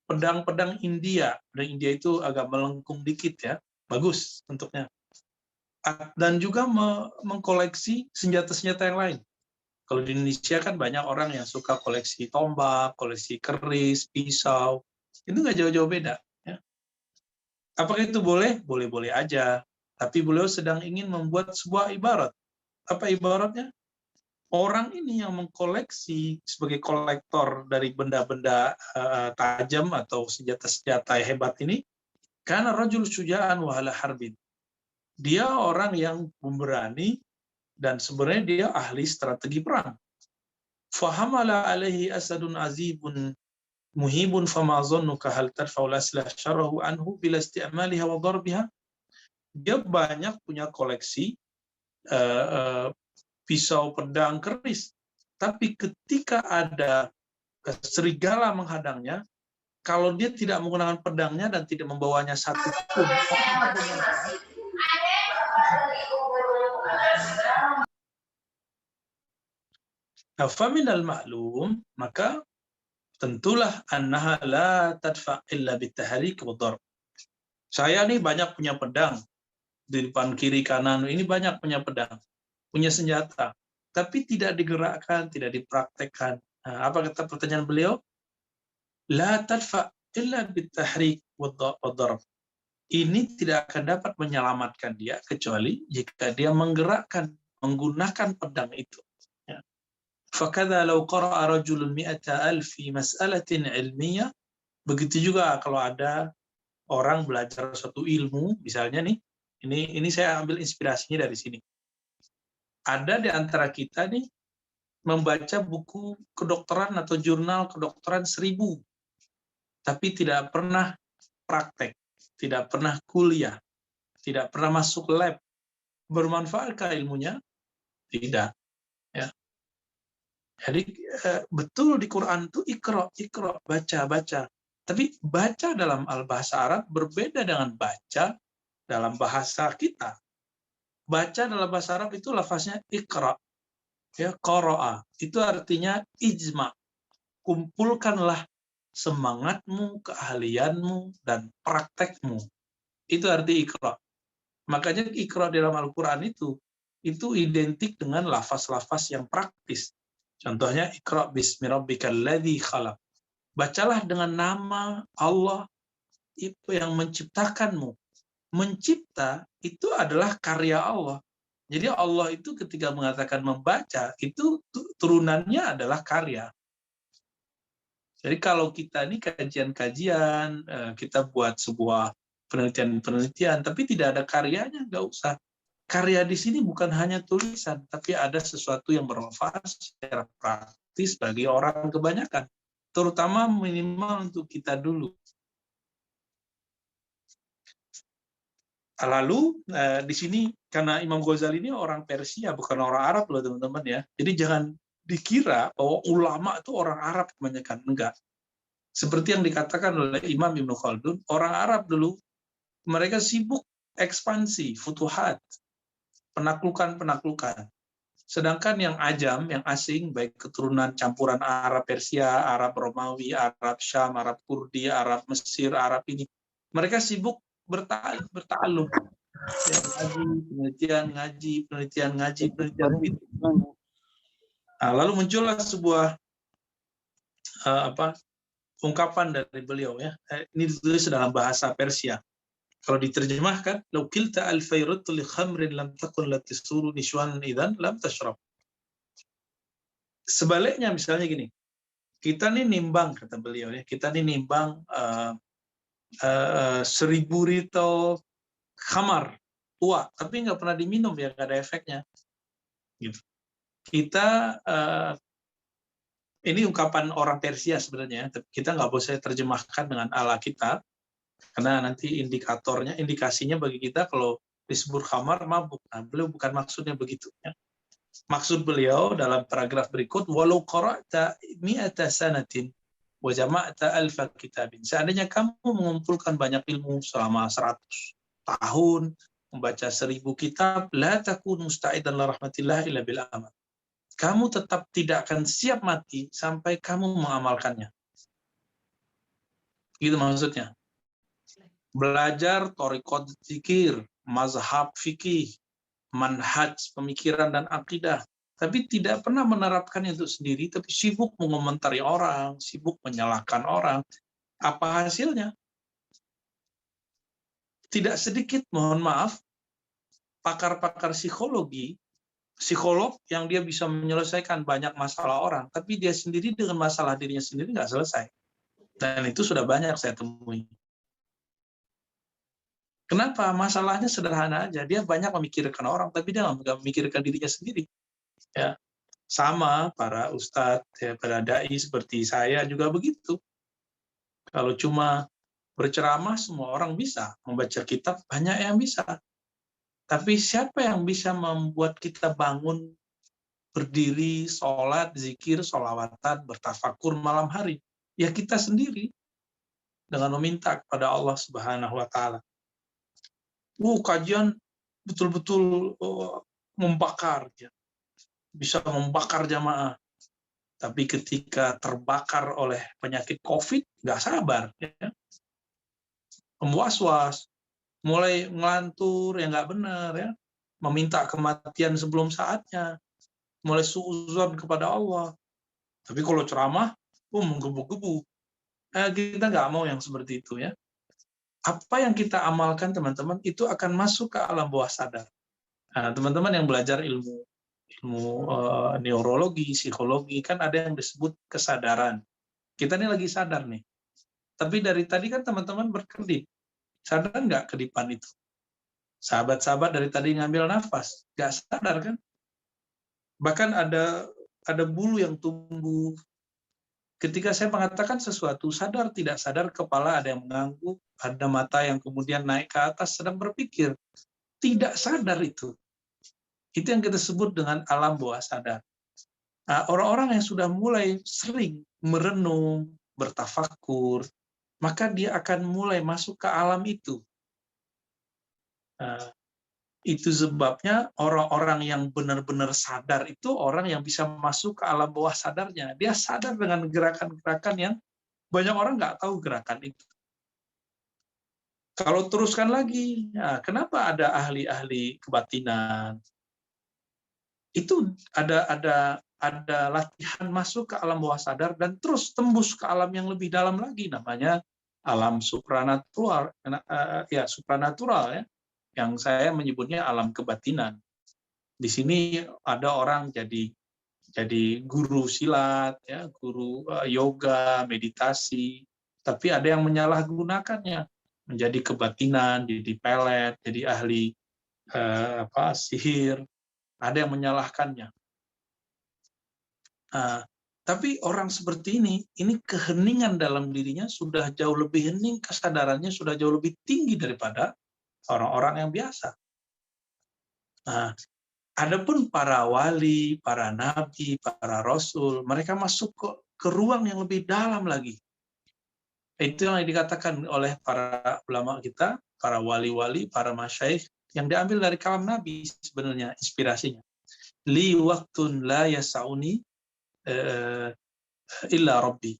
pedang-pedang India. Dan India itu agak melengkung dikit ya, bagus bentuknya. Dan juga mengkoleksi senjata-senjata yang lain. Kalau di Indonesia kan banyak orang yang suka koleksi tombak, koleksi keris, pisau. Itu nggak jauh-jauh beda. Ya. Apakah itu boleh? Boleh-boleh aja. Tapi beliau sedang ingin membuat sebuah ibarat. Apa ibaratnya? Orang ini yang mengkoleksi sebagai kolektor dari benda-benda tajam atau senjata-senjata hebat ini, karena rajul syuja'an wa ala harbin. Dia orang yang pemberani dan sebenarnya dia ahli strategi perang. Fahamala alaihi asadun azibun muhibun fama zannuka hal tarfa'u aslah syarahu anhu bila isti'maliha wa darbiha. Dia banyak punya koleksi pisau, pedang, keris. Tapi ketika ada serigala menghadangnya, kalau dia tidak menggunakan pedangnya dan tidak membawanya satu pun, faminal ma'lum, maka tentulah annaha la tadfa illa bitahrik wa darb. Saya nih banyak punya pedang, di depan kiri kanan ini banyak punya pedang, punya senjata, tapi tidak digerakkan, tidak dipraktekkan. Nah, apa kata pertanyaan beliau? La tadfa illa bitahrik wa darb. Ini tidak akan dapat menyelamatkan dia kecuali jika dia menggerakkan, menggunakan pedang itu. Ya. Fakadha law qara'a rajulun mi'ata alfi mas'alatin ilmiyah, begitu juga kalau ada orang belajar suatu ilmu, misalnya nih, ini saya ambil inspirasinya dari sini. Ada di antara kita nih membaca buku kedokteran atau jurnal kedokteran 1000, tapi tidak pernah praktek, tidak pernah kuliah, tidak pernah masuk lab. Bermanfaatkah ilmunya? Tidak. Ya. Jadi betul di Quran itu ikra, baca. Tapi baca dalam bahasa Arab berbeda dengan baca dalam bahasa kita. Baca dalam bahasa Arab itu lafaznya ikra, ya, qara'a. Itu artinya ijma. Kumpulkanlah semangatmu, keahlianmu, dan praktekmu. Itu arti ikra. Makanya ikra dalam Al-Quran itu identik dengan lafaz-lafaz yang praktis. Contohnya, ikra bismi rabbikal ladzi khalaq. Bacalah dengan nama Allah itu yang menciptakanmu. Mencipta itu adalah karya Allah. Jadi Allah itu ketika mengatakan membaca, itu turunannya adalah karya. Jadi kalau kita ini kajian-kajian, kita buat sebuah penelitian-penelitian, tapi tidak ada karyanya, nggak usah. Karya di sini bukan hanya tulisan, tapi ada sesuatu yang bermanfaat secara praktis bagi orang kebanyakan, terutama minimal untuk kita dulu. Lalu di sini karena Imam Ghazali ini orang Persia, bukan orang Arab loh teman-teman ya. Jadi jangan dikira bahwa ulama itu orang Arab kebanyakan, enggak. Seperti yang dikatakan oleh Imam Ibn Khaldun, orang Arab dulu mereka sibuk ekspansi, futuhat, penaklukan. Sedangkan yang ajam, yang asing, baik keturunan campuran Arab Persia, Arab Romawi, Arab Syam, Arab Kurdi, Arab Mesir, Arab ini, mereka sibuk bertaklum. Penelitian ngaji. Nah, lalu muncullah sebuah ungkapan dari beliau ya. Ini ditulis dalam bahasa Persia. Kalau diterjemahkan, "Lau kilta alfayrat li khamrin lam takun latisuru nishwan idan lam tashrab." Sebaliknya misalnya gini. Kita nih nimbang, kata beliau ya. Kita nih nimbang 1000 rito khamar tua, tapi nggak pernah diminum ya, nggak ada efeknya. Gitu. Kita ini ungkapan orang Persia sebenarnya, kita nggak boleh terjemahkan dengan ala kita, karena nanti indikasinya bagi kita kalau disebut khamar mabuk. Nah, beliau bukan maksudnya begitu. Ya. Maksud beliau dalam paragraf berikut, walau qara'ta mi'ata sanatin wa jama'ta alfa kitabin. Seandainya kamu mengumpulkan banyak ilmu selama 100 tahun, membaca 1000 kitab, la takun musta'idan la rahmatillah illa bil amal. Kamu tetap tidak akan siap mati sampai kamu mengamalkannya. Gitu maksudnya. Belajar thariqat zikir, mazhab fikih, manhaj pemikiran dan akidah, tapi tidak pernah menerapkannya untuk sendiri, tapi sibuk mengomentari orang, sibuk menyalahkan orang. Apa hasilnya? Tidak sedikit, mohon maaf, pakar-pakar psikolog yang dia bisa menyelesaikan banyak masalah orang, tapi dia sendiri dengan masalah dirinya sendiri nggak selesai. Dan itu sudah banyak saya temui. Kenapa? Masalahnya sederhana aja. Dia banyak memikirkan orang, tapi dia nggak memikirkan dirinya sendiri. Ya, sama para ustadz, ya, para dai seperti saya juga begitu. Kalau cuma berceramah, semua orang bisa. Membaca kitab, banyak yang bisa. Tapi siapa yang bisa membuat kita bangun, berdiri, sholat, zikir, sholawatan, bertafakur malam hari? Ya kita sendiri, dengan meminta kepada Allah Subhanahu wa Ta'ala. Kajian betul-betul membakar, ya. Bisa membakar jamaah. Tapi ketika terbakar oleh penyakit COVID, nggak sabar, ya. Was-was, mulai ngelantur, yang nggak benar, ya. Meminta kematian sebelum saatnya, mulai suudzon kepada Allah. Tapi kalau ceramah, menggebu-gebu. Kita nggak mau yang seperti itu, ya. Apa yang kita amalkan, teman-teman, itu akan masuk ke alam bawah sadar. Nah, teman-teman yang belajar ilmu neurologi, psikologi, kan ada yang disebut kesadaran. Kita ini lagi sadar nih. Tapi dari tadi kan teman-teman berkedip. Sadar nggak kedipan itu? Sahabat-sahabat dari tadi ngambil nafas, nggak sadar kan? Bahkan ada bulu yang tumbuh. Ketika saya mengatakan sesuatu, sadar tidak sadar, kepala ada yang mengangguk, ada mata yang kemudian naik ke atas sedang berpikir. Tidak sadar itu. Itu yang kita sebut dengan alam bawah sadar. Nah, orang-orang yang sudah mulai sering merenung, bertafakur, maka dia akan mulai masuk ke alam itu. Nah, itu sebabnya orang-orang yang benar-benar sadar itu orang yang bisa masuk ke alam bawah sadarnya. Dia sadar dengan gerakan-gerakan yang banyak orang nggak tahu gerakan itu. Kalau teruskan lagi, kenapa ada ahli-ahli kebatinan? Itu ada latihan masuk ke alam bawah sadar dan terus tembus ke alam yang lebih dalam lagi, namanya alam supranatural, supranatural, ya, yang saya menyebutnya alam kebatinan. Di sini ada orang jadi guru silat, ya, guru yoga, meditasi, tapi ada yang menyalahgunakannya menjadi kebatinan, jadi pelet, jadi ahli sihir, ada yang menyalahkannya. Tapi orang seperti ini keheningan dalam dirinya sudah jauh lebih hening, kesadarannya sudah jauh lebih tinggi daripada orang-orang yang biasa. Adapun para wali, para nabi, para rasul, mereka masuk ke ruang yang lebih dalam lagi. Itu yang dikatakan oleh para ulama kita, para wali-wali, para masyaikh, yang diambil dari kalam Nabi sebenarnya inspirasinya. Li waktun la yasa'uni illa Rabbi.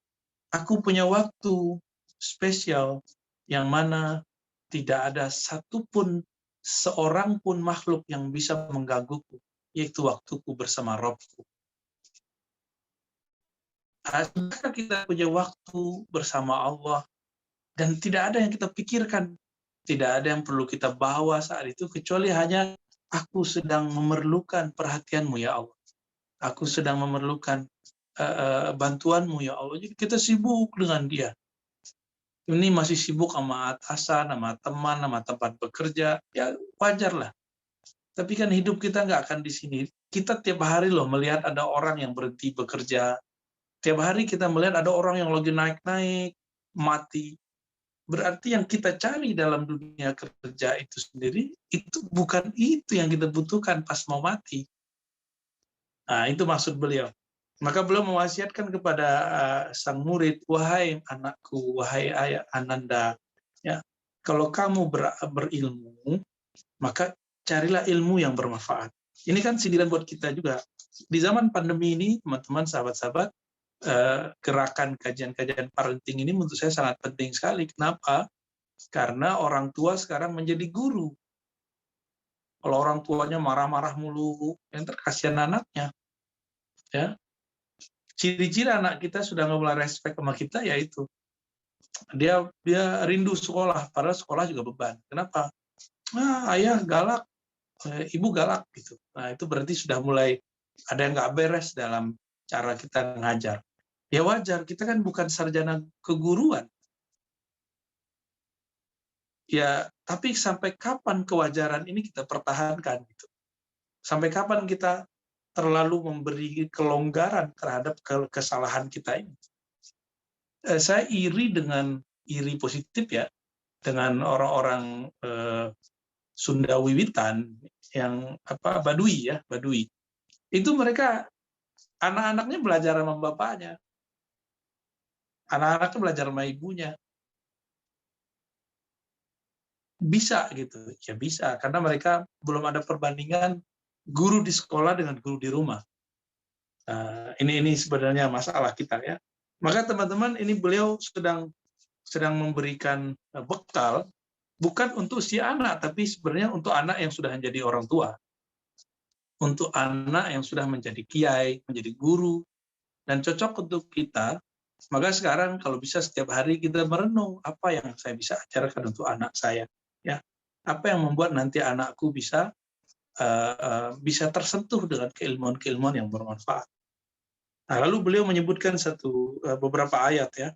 Aku punya waktu spesial yang mana tidak ada satupun seorang pun makhluk yang bisa menggangguku, yaitu waktuku bersama Rabbku. Jika kita punya waktu bersama Allah dan tidak ada yang kita pikirkan, tidak ada yang perlu kita bawa saat itu kecuali hanya aku sedang memerlukan perhatianmu ya Allah. Aku sedang memerlukan bantuanmu ya Allah. Jadi kita sibuk dengan dia. Ini masih sibuk sama atasan, sama teman, sama tempat bekerja, ya wajarlah. Tapi kan hidup kita nggak akan di sini. Kita tiap hari loh melihat ada orang yang berhenti bekerja. Tiap hari kita melihat ada orang yang lagi naik-naik, mati. Berarti yang kita cari dalam dunia kerja itu sendiri, itu bukan itu yang kita butuhkan pas mau mati. Nah, itu maksud beliau. Maka beliau mewasiatkan kepada sang murid, wahai anakku, wahai ayah Ananda, ya, kalau kamu berilmu, maka carilah ilmu yang bermanfaat. Ini kan sindiran buat kita juga. Di zaman pandemi ini, teman-teman, sahabat-sahabat, gerakan kajian-kajian parenting ini menurut saya sangat penting sekali. Kenapa? Karena orang tua sekarang menjadi guru. Kalau orang tuanya marah-marah mulu, yang terkasihan anaknya. Ya, ciri-ciri anak kita sudah nggak mulai respect sama kita, yaitu dia rindu sekolah, padahal sekolah juga beban. Kenapa? Ayah galak, ibu galak gitu. Nah, itu berarti sudah mulai ada yang nggak beres dalam cara kita ngajar. Ya wajar, kita kan bukan sarjana keguruan. Ya, tapi sampai kapan kewajaran ini kita pertahankan gitu? Sampai kapan kita terlalu memberi kelonggaran terhadap kesalahan kita ini? Saya iri positif ya, dengan orang-orang Sunda Wiwitan yang Baduy ya, Baduy. Itu mereka anak-anaknya belajar sama bapaknya. Anak-anaknya belajar sama ibunya. Bisa gitu. Ya bisa karena mereka belum ada perbandingan guru di sekolah dengan guru di rumah. Ini sebenarnya masalah kita ya. Maka teman-teman, ini beliau sedang memberikan bekal bukan untuk si anak, tapi sebenarnya untuk anak yang sudah menjadi orang tua. Untuk anak yang sudah menjadi kiai, menjadi guru, dan cocok untuk kita. Maka sekarang kalau bisa setiap hari kita merenung apa yang saya bisa ajarkan untuk anak saya, ya. Apa yang membuat nanti anakku bisa tersentuh dengan keilmuan-keilmuan yang bermanfaat. Nah, lalu beliau menyebutkan beberapa ayat ya.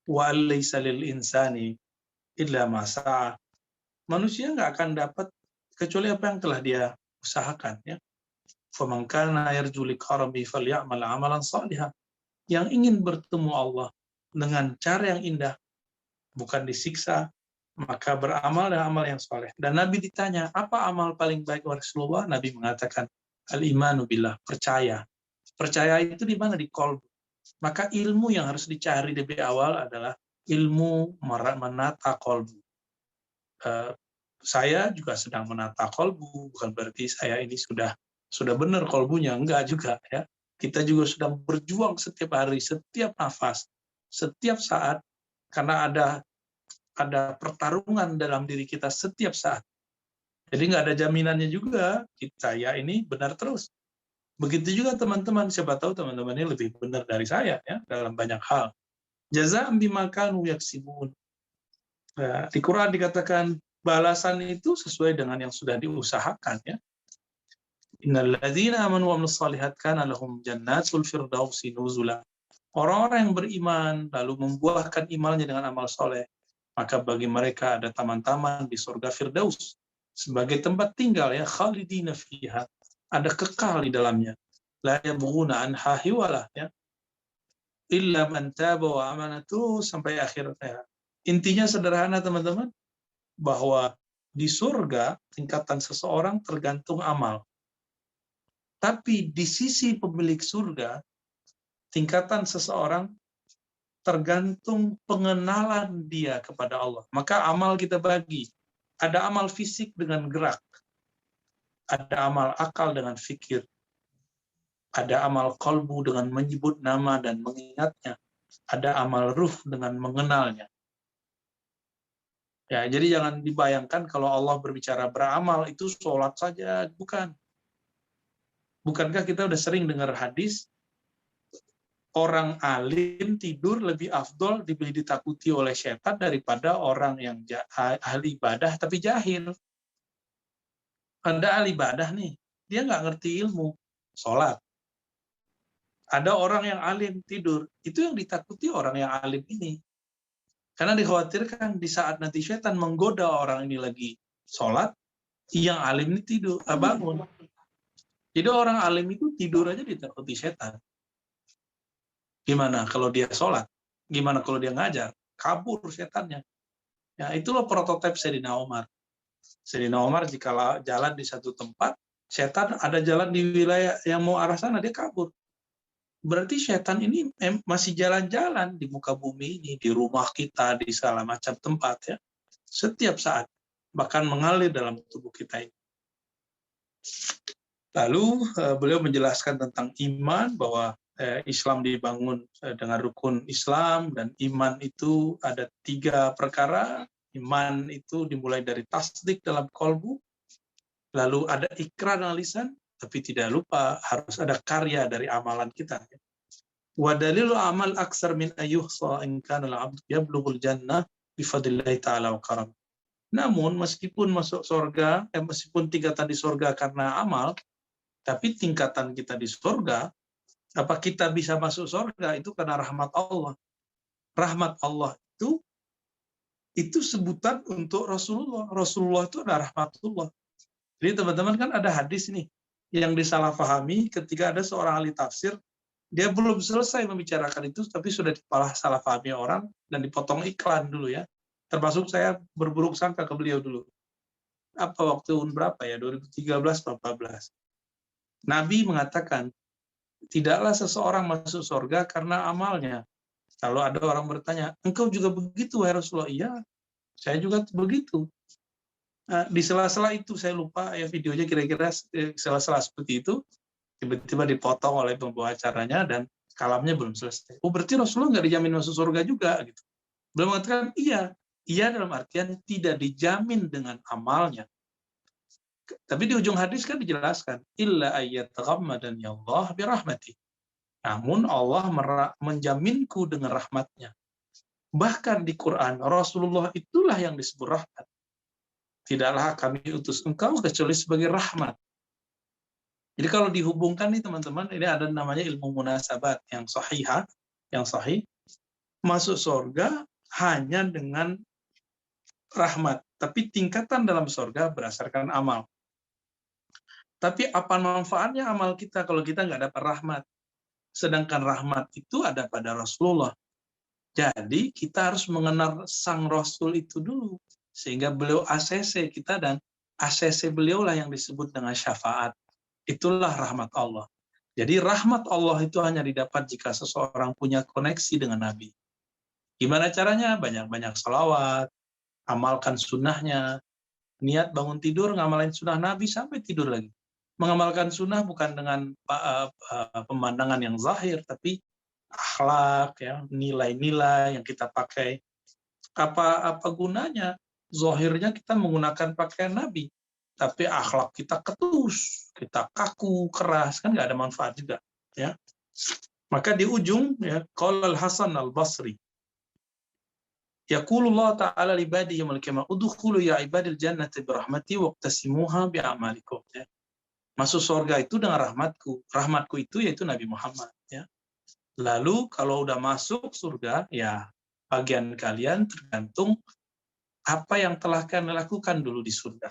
Wa laysa lil insani illa ma sa'a. Manusia nggak akan dapat kecuali apa yang telah dia usahakan ya. Faman kana yarju liqa rabbih falyamal 'amalan shalihan. Yang ingin bertemu Allah dengan cara yang indah, bukan disiksa, maka beramal dengan amal yang soleh. Dan Nabi ditanya, apa amal paling baik Rasulullah? Nabi mengatakan, al-imanu billah, percaya. Percaya itu di mana? Di qalbu. Maka ilmu yang harus dicari lebih awal adalah ilmu menata qalbu. Saya juga sedang menata qalbu, bukan berarti saya ini sudah benar qalbunya, enggak juga ya. Kita juga sedang berjuang setiap hari, setiap nafas, setiap saat, karena ada pertarungan dalam diri kita setiap saat. Jadi nggak ada jaminannya juga saya ini benar terus. Begitu juga teman-teman, siapa tahu teman-teman ini lebih benar dari saya ya dalam banyak hal. Jazaa'an bima kanu yaksibun. Di Quran dikatakan balasan itu sesuai dengan yang sudah diusahakan ya. Innal ladzina amanu wa amilus shalihat kana lahum jannatul firdausi nuzula. Orang-orang yang beriman lalu membuahkan imannya dengan amal soleh, maka bagi mereka ada taman-taman di surga Firdaus sebagai tempat tinggal ya, khalidina fiha, ada kekal di dalamnya, la yabghuna anha hiwala ya, illa man taba wa amana, terus sampai akhirnya. Intinya sederhana teman-teman, bahwa di surga tingkatan seseorang tergantung amal, tapi di sisi pemilik surga tingkatan seseorang tergantung pengenalan dia kepada Allah. Maka amal kita bagi. Ada amal fisik dengan gerak. Ada amal akal dengan fikir. Ada amal qalbu dengan menyebut nama dan mengingatnya. Ada amal ruh dengan mengenalnya. Ya, jadi jangan dibayangkan kalau Allah berbicara beramal itu sholat saja. Bukan. Bukankah kita udah sering dengar hadis, orang alim tidur lebih afdol ditakuti oleh setan daripada orang yang ahli ibadah tapi jahil. Ada ahli ibadah nih, dia nggak ngerti ilmu, sholat. Ada orang yang alim tidur, itu yang ditakuti orang yang alim ini. Karena dikhawatirkan di saat nanti setan menggoda orang ini lagi sholat, yang alim ini tidur, bangun. Jadi orang alim itu tidur aja ditakuti setan. Gimana kalau dia sholat? Gimana kalau dia ngajar? Kabur setannya. Ya, itulah prototipe Sayyidina Umar. Sayyidina Umar jika jalan di satu tempat, setan ada jalan di wilayah yang mau arah sana, dia kabur. Berarti setan ini masih jalan-jalan di muka bumi ini, di rumah kita, di segala macam tempat ya. Setiap saat. Bahkan mengalir dalam tubuh kita ini. Lalu beliau menjelaskan tentang iman, bahwa Islam dibangun dengan rukun Islam, dan iman itu ada 3 perkara. Iman itu dimulai dari tasdik dalam qalbu, lalu ada ikrar dengan lisan, tapi tidak lupa harus ada karya dari amalan kita. Wa dalilu amal aksar min ayyuhsa in kana al-'abdu yablughul jannah bi fadlillahi ta'ala wa karam. Namun meskipun masuk surga, meskipun tingkatan di surga karena amal, tapi tingkatan kita di surga, apa kita bisa masuk surga itu karena rahmat Allah. Rahmat Allah itu sebutan untuk Rasulullah. Rasulullah itu adalah rahmatullah. Jadi teman-teman kan ada hadis nih yang disalahpahami ketika ada seorang ahli tafsir, dia belum selesai membicarakan itu, tapi sudah salah pahami orang dan dipotong iklan dulu ya. Termasuk saya berburuk sangka ke beliau dulu. apa waktu berapa ya, 2013 atau 14. Nabi mengatakan, tidaklah seseorang masuk surga karena amalnya. Kalau ada orang bertanya, engkau juga begitu, wahai Rasulullah? Iya, saya juga begitu. Nah, di sela-sela itu, saya lupa ya videonya, kira-kira sela-sela seperti itu, tiba-tiba dipotong oleh pembawa acaranya dan kalamnya belum selesai. Oh, berarti Rasulullah nggak dijamin masuk surga juga, gitu. Beliau mengatakan, iya dalam artian tidak dijamin dengan amalnya. Tapi di ujung hadis kan dijelaskan, illa ayyataghammadani Allah birahmati. Namun Allah menjaminku dengan rahmatnya. Bahkan di Quran, Rasulullah itulah yang disebut rahmat. Tidaklah kami utus engkau kecuali sebagai rahmat. Jadi kalau dihubungkan nih teman-teman, ini ada namanya ilmu munasabat yang sahihah, yang sahih. Masuk surga hanya dengan rahmat. Tapi tingkatan dalam surga berdasarkan amal. Tapi apa manfaatnya amal kita kalau kita nggak dapat rahmat? Sedangkan rahmat itu ada pada Rasulullah. Jadi kita harus mengenal sang Rasul itu dulu. Sehingga beliau ACC kita, dan ACC beliau lah yang disebut dengan syafaat. Itulah rahmat Allah. Jadi rahmat Allah itu hanya didapat jika seseorang punya koneksi dengan Nabi. Gimana caranya? Banyak-banyak salawat, amalkan sunnahnya, niat bangun tidur, ngamalin sunnah Nabi sampai tidur lagi. Mengamalkan sunnah bukan dengan pemandangan yang zahir, tapi akhlak, ya, nilai-nilai yang kita pakai. Apa gunanya? Zahirnya kita menggunakan pakaian Nabi, tapi akhlak kita ketus, kita kaku, keras, kan nggak ada manfaat juga. Ya. Maka di ujung, ya, qala al-Hasan al-Basri, yaqulullah ta'ala li ibadihi yaumil qiyamah, udkhulu ya ibadil jannati birahmati waqtasimuha bi'amalikum. Ya. Masuk surga itu dengan rahmatku. Rahmatku itu yaitu Nabi Muhammad. Ya. Lalu kalau udah masuk surga, ya bagian kalian tergantung apa yang telah kalian lakukan dulu di surga.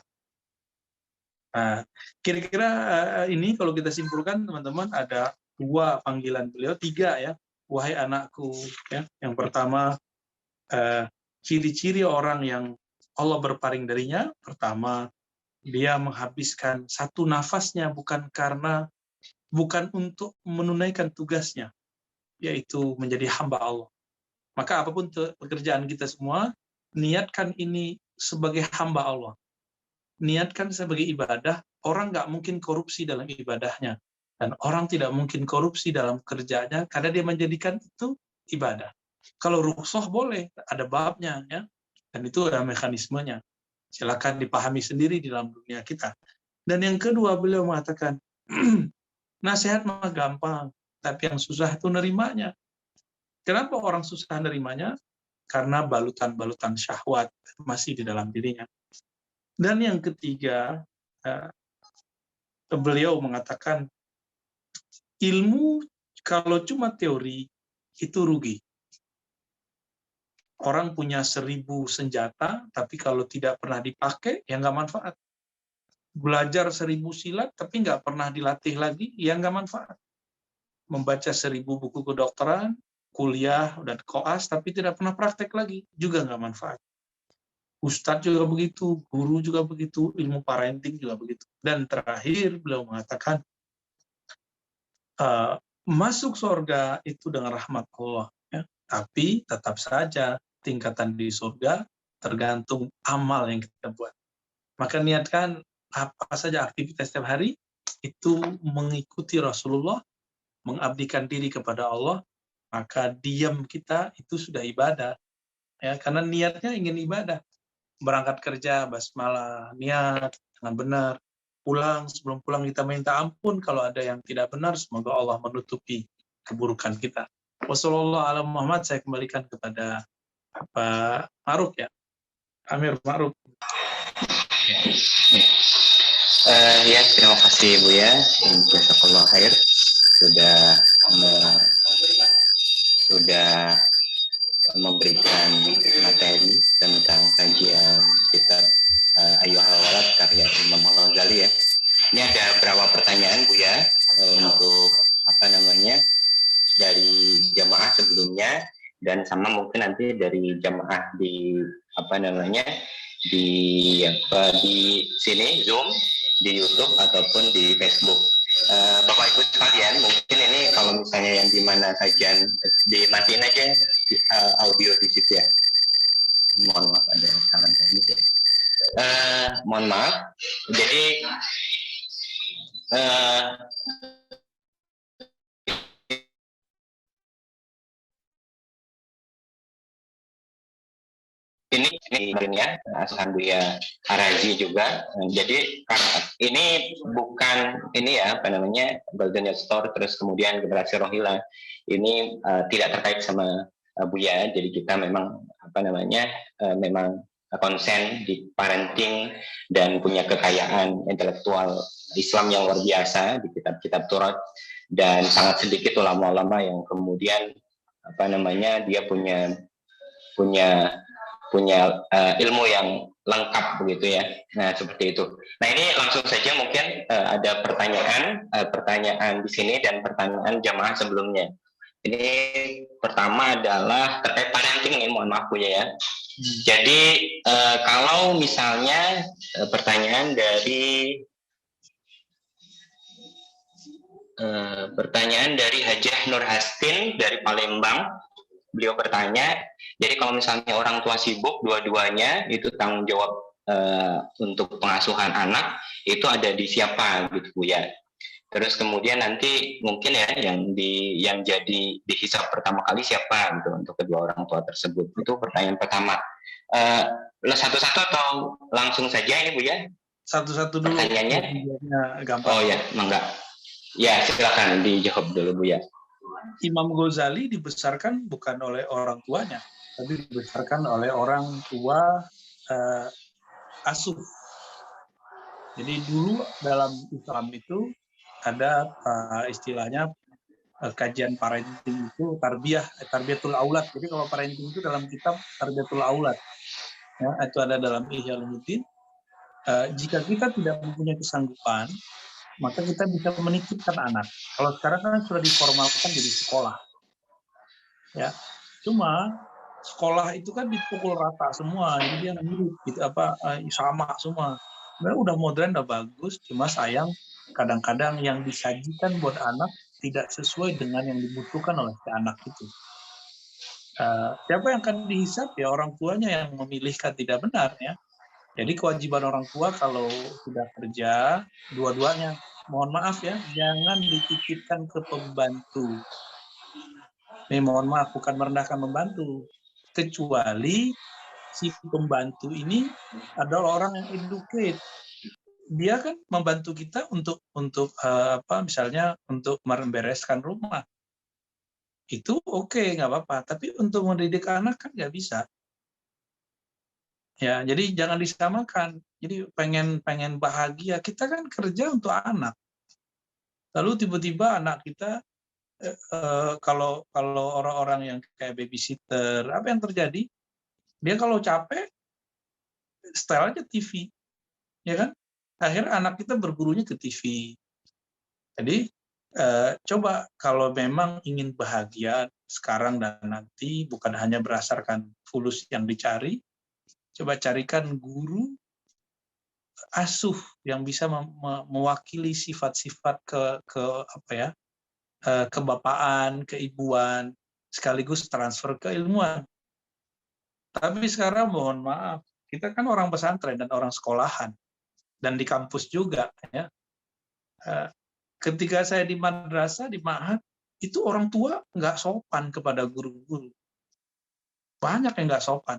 Nah, kira-kira ini kalau kita simpulkan teman-teman, ada 2 panggilan beliau, 3 ya. Wahai anakku, ya. Yang pertama, ciri-ciri orang yang Allah berpaling darinya. Pertama, dia menghabiskan satu nafasnya bukan untuk menunaikan tugasnya, yaitu menjadi hamba Allah. Maka apapun pekerjaan kita semua, niatkan ini sebagai hamba Allah. Niatkan sebagai ibadah. Orang nggak mungkin korupsi dalam ibadahnya. Dan orang tidak mungkin korupsi dalam kerjanya karena dia menjadikan itu ibadah. Kalau rukhsah boleh, ada babnya, ya. Dan itu ada mekanismenya. Silakan dipahami sendiri di dalam dunia kita. Dan yang kedua, beliau mengatakan, nasihat mah gampang, tapi yang susah itu nerimanya. Kenapa orang susah nerimanya? Karena balutan-balutan syahwat masih di dalam dirinya. Dan yang ketiga, beliau mengatakan, ilmu kalau cuma teori, itu rugi. Orang punya 1000 senjata, tapi kalau tidak pernah dipakai, ya nggak manfaat. Belajar 1000 silat, tapi nggak pernah dilatih lagi, ya nggak manfaat. Membaca 1000 buku kedokteran, kuliah, dan koas, tapi tidak pernah praktek lagi, juga nggak manfaat. Ustadz juga begitu, guru juga begitu, ilmu parenting juga begitu. Dan terakhir, beliau mengatakan, masuk surga itu dengan rahmat Allah. Ya. Tapi tetap saja, tingkatan di surga tergantung amal yang kita buat. Maka niatkan apa saja aktivitas setiap hari itu mengikuti Rasulullah, mengabdikan diri kepada Allah, maka diam kita itu sudah ibadah. Ya, karena niatnya ingin ibadah. Berangkat kerja basmalah, niat dengan benar. Pulang, sebelum pulang kita minta ampun kalau ada yang tidak benar, semoga Allah menutupi keburukan kita. Wassalamualaikum Muhammad, saya kembalikan kepada Pak Ma'ruf, ya. Amir Ma'ruf. Ya, terima kasih Bu ya. Jazakallah khair sudah memberikan materi tentang kajian kitab Ayyuhal Walad karya Imam Al-Ghazali ya. Ini ada beberapa pertanyaan Bu ya, untuk dari jamaah sebelumnya, dan sama mungkin nanti dari jamaah di di sini Zoom, di YouTube ataupun di Facebook. Bapak Ibu sekalian, mungkin ini kalau misalnya yang di mana kajian dimatiin aja audio di situ ya. Mohon maaf ada kesalahan teknis ya. Mohon maaf. Jadi ini ya Asuhan Buya Arazi juga. Jadi ini bukan ini ya apa namanya Golden Youth Store terus kemudian generasi Rohila ini tidak terkait sama Buya. Jadi kita memang apa namanya memang konsen di parenting dan punya kekayaan intelektual Islam yang luar biasa di kitab-kitab Taurat, dan sangat sedikit ulama-ulama yang kemudian apa namanya dia punya ilmu yang lengkap begitu ya. Nah seperti itu. Nah ini langsung saja mungkin ada pertanyaan di sini dan pertanyaan jamaah sebelumnya. Ini pertama adalah terkait parenting ini, mohon maaf Bu ya. Jadi kalau misalnya pertanyaan dari Hajah Nur Hastin dari Palembang. Beliau bertanya, jadi kalau misalnya orang tua sibuk dua-duanya, itu tanggung jawab untuk pengasuhan anak itu ada di siapa gitu Bu ya. Terus kemudian nanti mungkin ya yang jadi dihisab pertama kali siapa gitu untuk kedua orang tua tersebut. Itu pertanyaan pertama. Satu-satu atau langsung saja ini Bu ya? Satu-satu dulu. Pertanyaannya? Gampang. Oh ya, enggak. Ya silakan dijawab dulu Bu ya. Imam Ghazali dibesarkan bukan oleh orang tuanya, tapi dibesarkan oleh orang tua asuh. Jadi dulu dalam Islam itu ada istilahnya kajian parenting itu tarbiyatul aulad. Jadi kalau parenting itu dalam kitab tarbiyatul aulad, ya, itu ada dalam Ihya Ulumuddin. Jika kita tidak mempunyai kesanggupan, maka kita bisa menitipkan anak. Kalau sekarang kan sudah diformalkan jadi sekolah. Ya, cuma sekolah itu kan dipukul rata semua, jadi dia mirip gitu sama semua. Sebenarnya udah modern, udah bagus, cuma sayang kadang-kadang yang disajikan buat anak tidak sesuai dengan yang dibutuhkan oleh si anak itu. Siapa yang akan dihisap? Ya orang tuanya yang memilihkan tidak benar ya. Jadi kewajiban orang tua kalau sudah kerja dua-duanya, mohon maaf ya, jangan dititipkan ke pembantu. Ini mohon maaf, bukan merendahkan membantu, kecuali si pembantu ini adalah orang yang educate. Dia kan membantu kita untuk misalnya untuk membereskan rumah. Itu oke, nggak apa-apa. Tapi untuk mendidik anak kan nggak bisa. Ya, jadi jangan disamakan. Jadi pengen bahagia, kita kan kerja untuk anak. Lalu tiba-tiba anak kita kalau orang-orang yang kayak babysitter, apa yang terjadi? Dia kalau capek, setel aja TV, ya kan? Akhirnya anak kita bergurunya ke TV. Jadi coba kalau memang ingin bahagia sekarang dan nanti, bukan hanya berdasarkan fulus yang dicari, coba carikan guru asuh yang bisa mewakili sifat-sifat kebapaan, keibuan, sekaligus transfer keilmuan. Tapi sekarang mohon maaf, kita kan orang pesantren dan orang sekolahan, dan di kampus juga. Ya. Ketika saya di madrasah, di ma'had, itu orang tua nggak sopan kepada guru-guru. Banyak yang nggak sopan.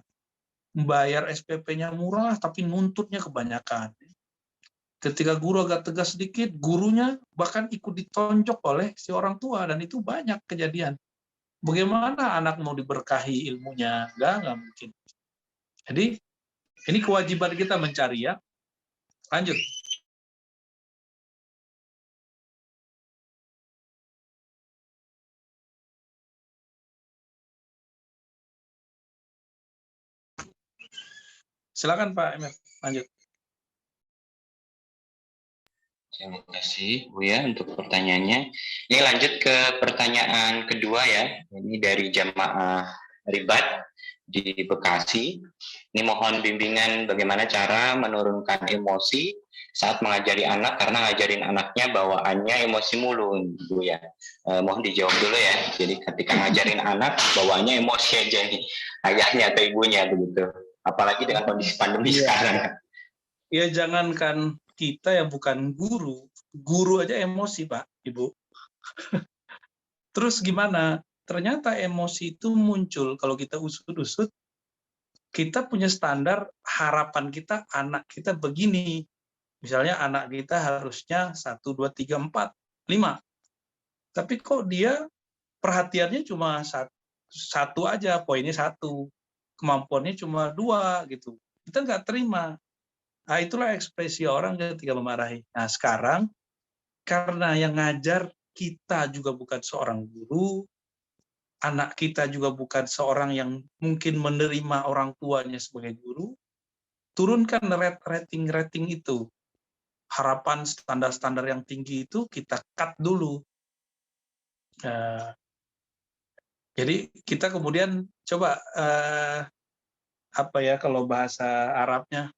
Membayar SPP-nya murah, tapi nuntutnya kebanyakan. Ketika guru agak tegas sedikit, gurunya bahkan ikut ditonjok oleh si orang tua, dan itu banyak kejadian. Bagaimana anak mau diberkahi ilmunya? Nggak mungkin. Jadi, ini kewajiban kita mencari ya. Lanjut. Silakan Pak Emir, lanjut. Terima kasih Bu ya untuk pertanyaannya. Ini lanjut ke pertanyaan kedua ya. Ini dari jamaah Ribat. di Bekasi. Ini mohon bimbingan bagaimana cara menurunkan emosi saat mengajari anak, karena ngajarin anaknya bawaannya emosi mulu, Bu ya. Mohon dijawab dulu ya. Jadi ketika ngajarin anak bawaannya emosi aja nih, ayahnya atau ibunya begitu. Apalagi dengan kondisi pandemi sekarang. Ya jangankan kita yang bukan guru aja emosi Pak, Ibu. Terus gimana? Ternyata emosi itu muncul kalau kita usut-usut, kita punya standar harapan kita anak kita begini. Misalnya anak kita harusnya 1, 2, 3, 4, 5. Tapi kok dia perhatiannya cuma satu aja, poinnya 1. Kemampuannya cuma 2 gitu. Kita nggak terima. Nah, itulah ekspresi orang ketika memarahi. Nah, sekarang karena yang ngajar kita juga bukan seorang guru, anak kita juga bukan seorang yang mungkin menerima orang tuanya sebagai guru, turunkan rating itu. Harapan standar-standar yang tinggi itu kita cut dulu. Jadi kita kemudian coba apa ya kalau bahasa Arabnya,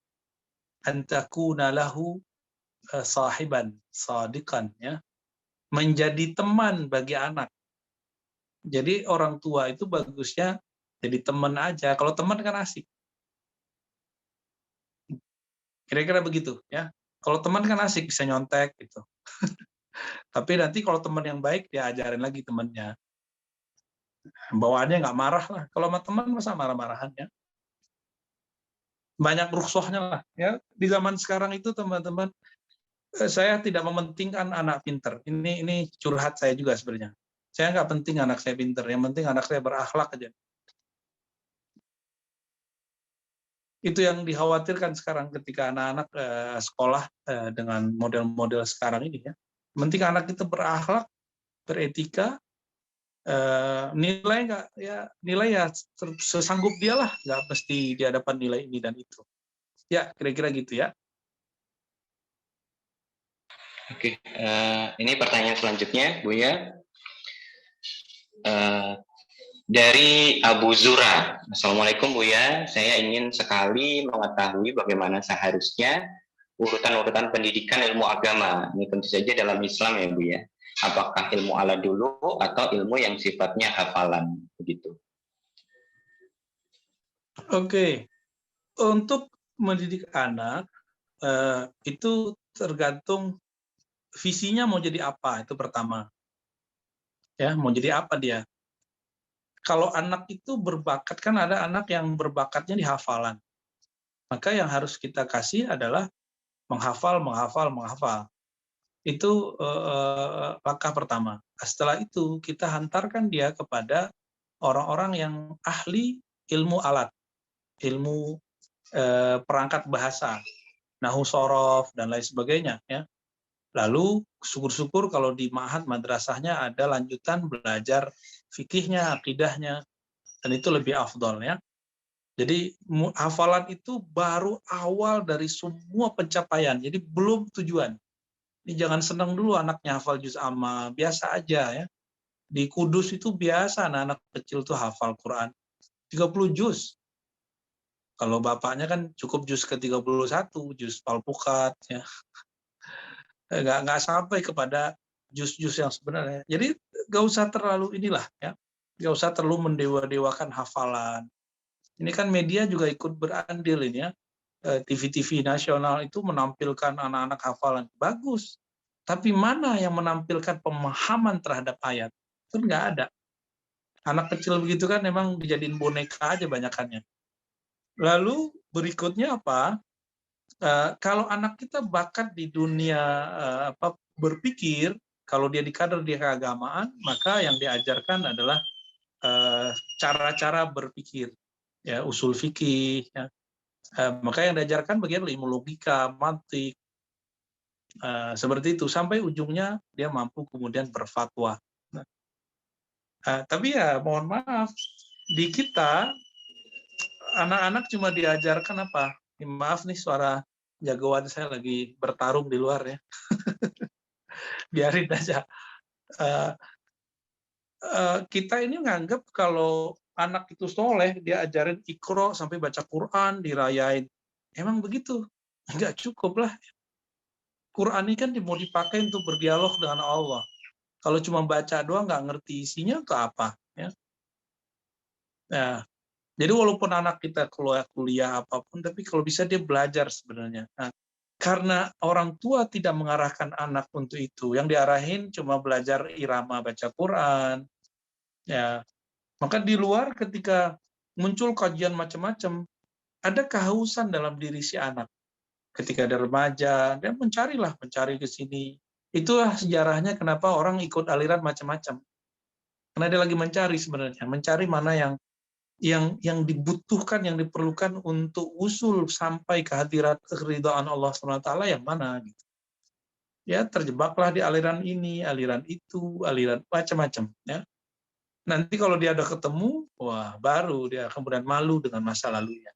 antakuna lahu sahiban sadiqan, ya, menjadi teman bagi anak. Jadi orang tua itu bagusnya jadi teman aja. Kalau teman kan asik. Kira-kira begitu ya. Kalau teman kan asik, bisa nyontek gitu. Tapi nanti kalau teman yang baik, dia ajarin lagi temannya. Bawaannya nggak marah lah. Kalau sama teman masa marah-marahan ya. Banyak rukhsahnya lah ya. Di zaman sekarang itu teman-teman, saya tidak mementingkan anak pinter. Ini curhat saya juga sebenarnya. Saya nggak penting anak saya pinter. Yang penting anak saya berakhlak aja. Itu yang dikhawatirkan sekarang ketika anak-anak sekolah dengan model-model sekarang ini ya. Penting anak kita berakhlak, beretika, nilai ya sesanggup dia lah, nggak mesti di hadapan nilai ini dan itu. Ya kira-kira gitu ya. Oke, ini pertanyaan selanjutnya, Bu ya. Dari Abu Zura. Assalamualaikum Bu ya, saya ingin sekali mengetahui bagaimana seharusnya urutan-urutan pendidikan ilmu agama. Ini tentu saja dalam Islam ya Bu ya. Apakah ilmu ala dulu atau ilmu yang sifatnya hafalan begitu? Oke, untuk mendidik anak itu tergantung visinya mau jadi apa, itu pertama. Ya, mau jadi apa dia? Kalau anak itu berbakat, kan ada anak yang berbakatnya di hafalan. Maka yang harus kita kasih adalah menghafal. Itu langkah pertama. Setelah itu kita hantarkan dia kepada orang-orang yang ahli ilmu alat, ilmu perangkat bahasa, nahwu sorof dan lain sebagainya. Ya. Lalu syukur-syukur kalau di ma'had madrasahnya ada lanjutan belajar fikihnya, akidahnya, dan itu lebih afdol ya. Jadi hafalan itu baru awal dari semua pencapaian, jadi belum tujuan. Ini jangan senang dulu anaknya hafal juz amma, biasa aja ya. Di Kudus itu biasa anak-anak kecil tuh hafal Quran 30 juz. Kalau bapaknya kan cukup juz ke-31, juz Al-Fuqat ya. Nggak sampai kepada juz-juz yang sebenarnya. Jadi nggak usah terlalu inilah ya, nggak usah terlalu mendewa-dewakan hafalan. Ini kan media juga ikut berandil ini ya. TV-TV nasional itu menampilkan anak-anak hafalan bagus, tapi mana yang menampilkan pemahaman terhadap ayat? Itu nggak ada. Anak kecil begitu kan memang dijadiin boneka aja banyakannya. Lalu berikutnya apa? Kalau anak kita bakat di dunia berpikir, kalau dia di kader dia keagamaan, maka yang diajarkan adalah cara-cara berpikir, ya usul fikih. Ya. Maka yang diajarkan bagian ilmu logika, mantik, seperti itu sampai ujungnya dia mampu kemudian berfatwa. Tapi ya mohon maaf, di kita anak-anak cuma diajarkan apa? Maaf nih suara jagoan saya lagi bertarung di luar ya. Biarin aja. Kita ini nganggap kalau anak itu soleh, dia ajarin Iqra sampai baca Quran, dirayain. Emang begitu? Enggak cukup lah. Quran ini kan mau dipakai untuk berdialog dengan Allah. Kalau cuma baca doang nggak ngerti isinya, ke apa? Ya. Nah, jadi walaupun anak kita keluar kuliah apapun, tapi kalau bisa dia belajar sebenarnya. Nah, karena orang tua tidak mengarahkan anak untuk itu, yang diarahin cuma belajar irama baca Quran, ya. Maka di luar ketika muncul kajian macam-macam, ada kehausan dalam diri si anak. Ketika dia remaja, dia mencari ke sini. Itulah sejarahnya kenapa orang ikut aliran macam-macam. Karena dia lagi mencari sebenarnya, mencari mana yang dibutuhkan, yang diperlukan untuk usul sampai kehadirat keridhaan Allah SWT yang mana gitu. Ya, terjebaklah di aliran ini, aliran itu, aliran macam-macam ya. Nanti kalau dia ada ketemu, wah baru dia kemudian malu dengan masa lalunya.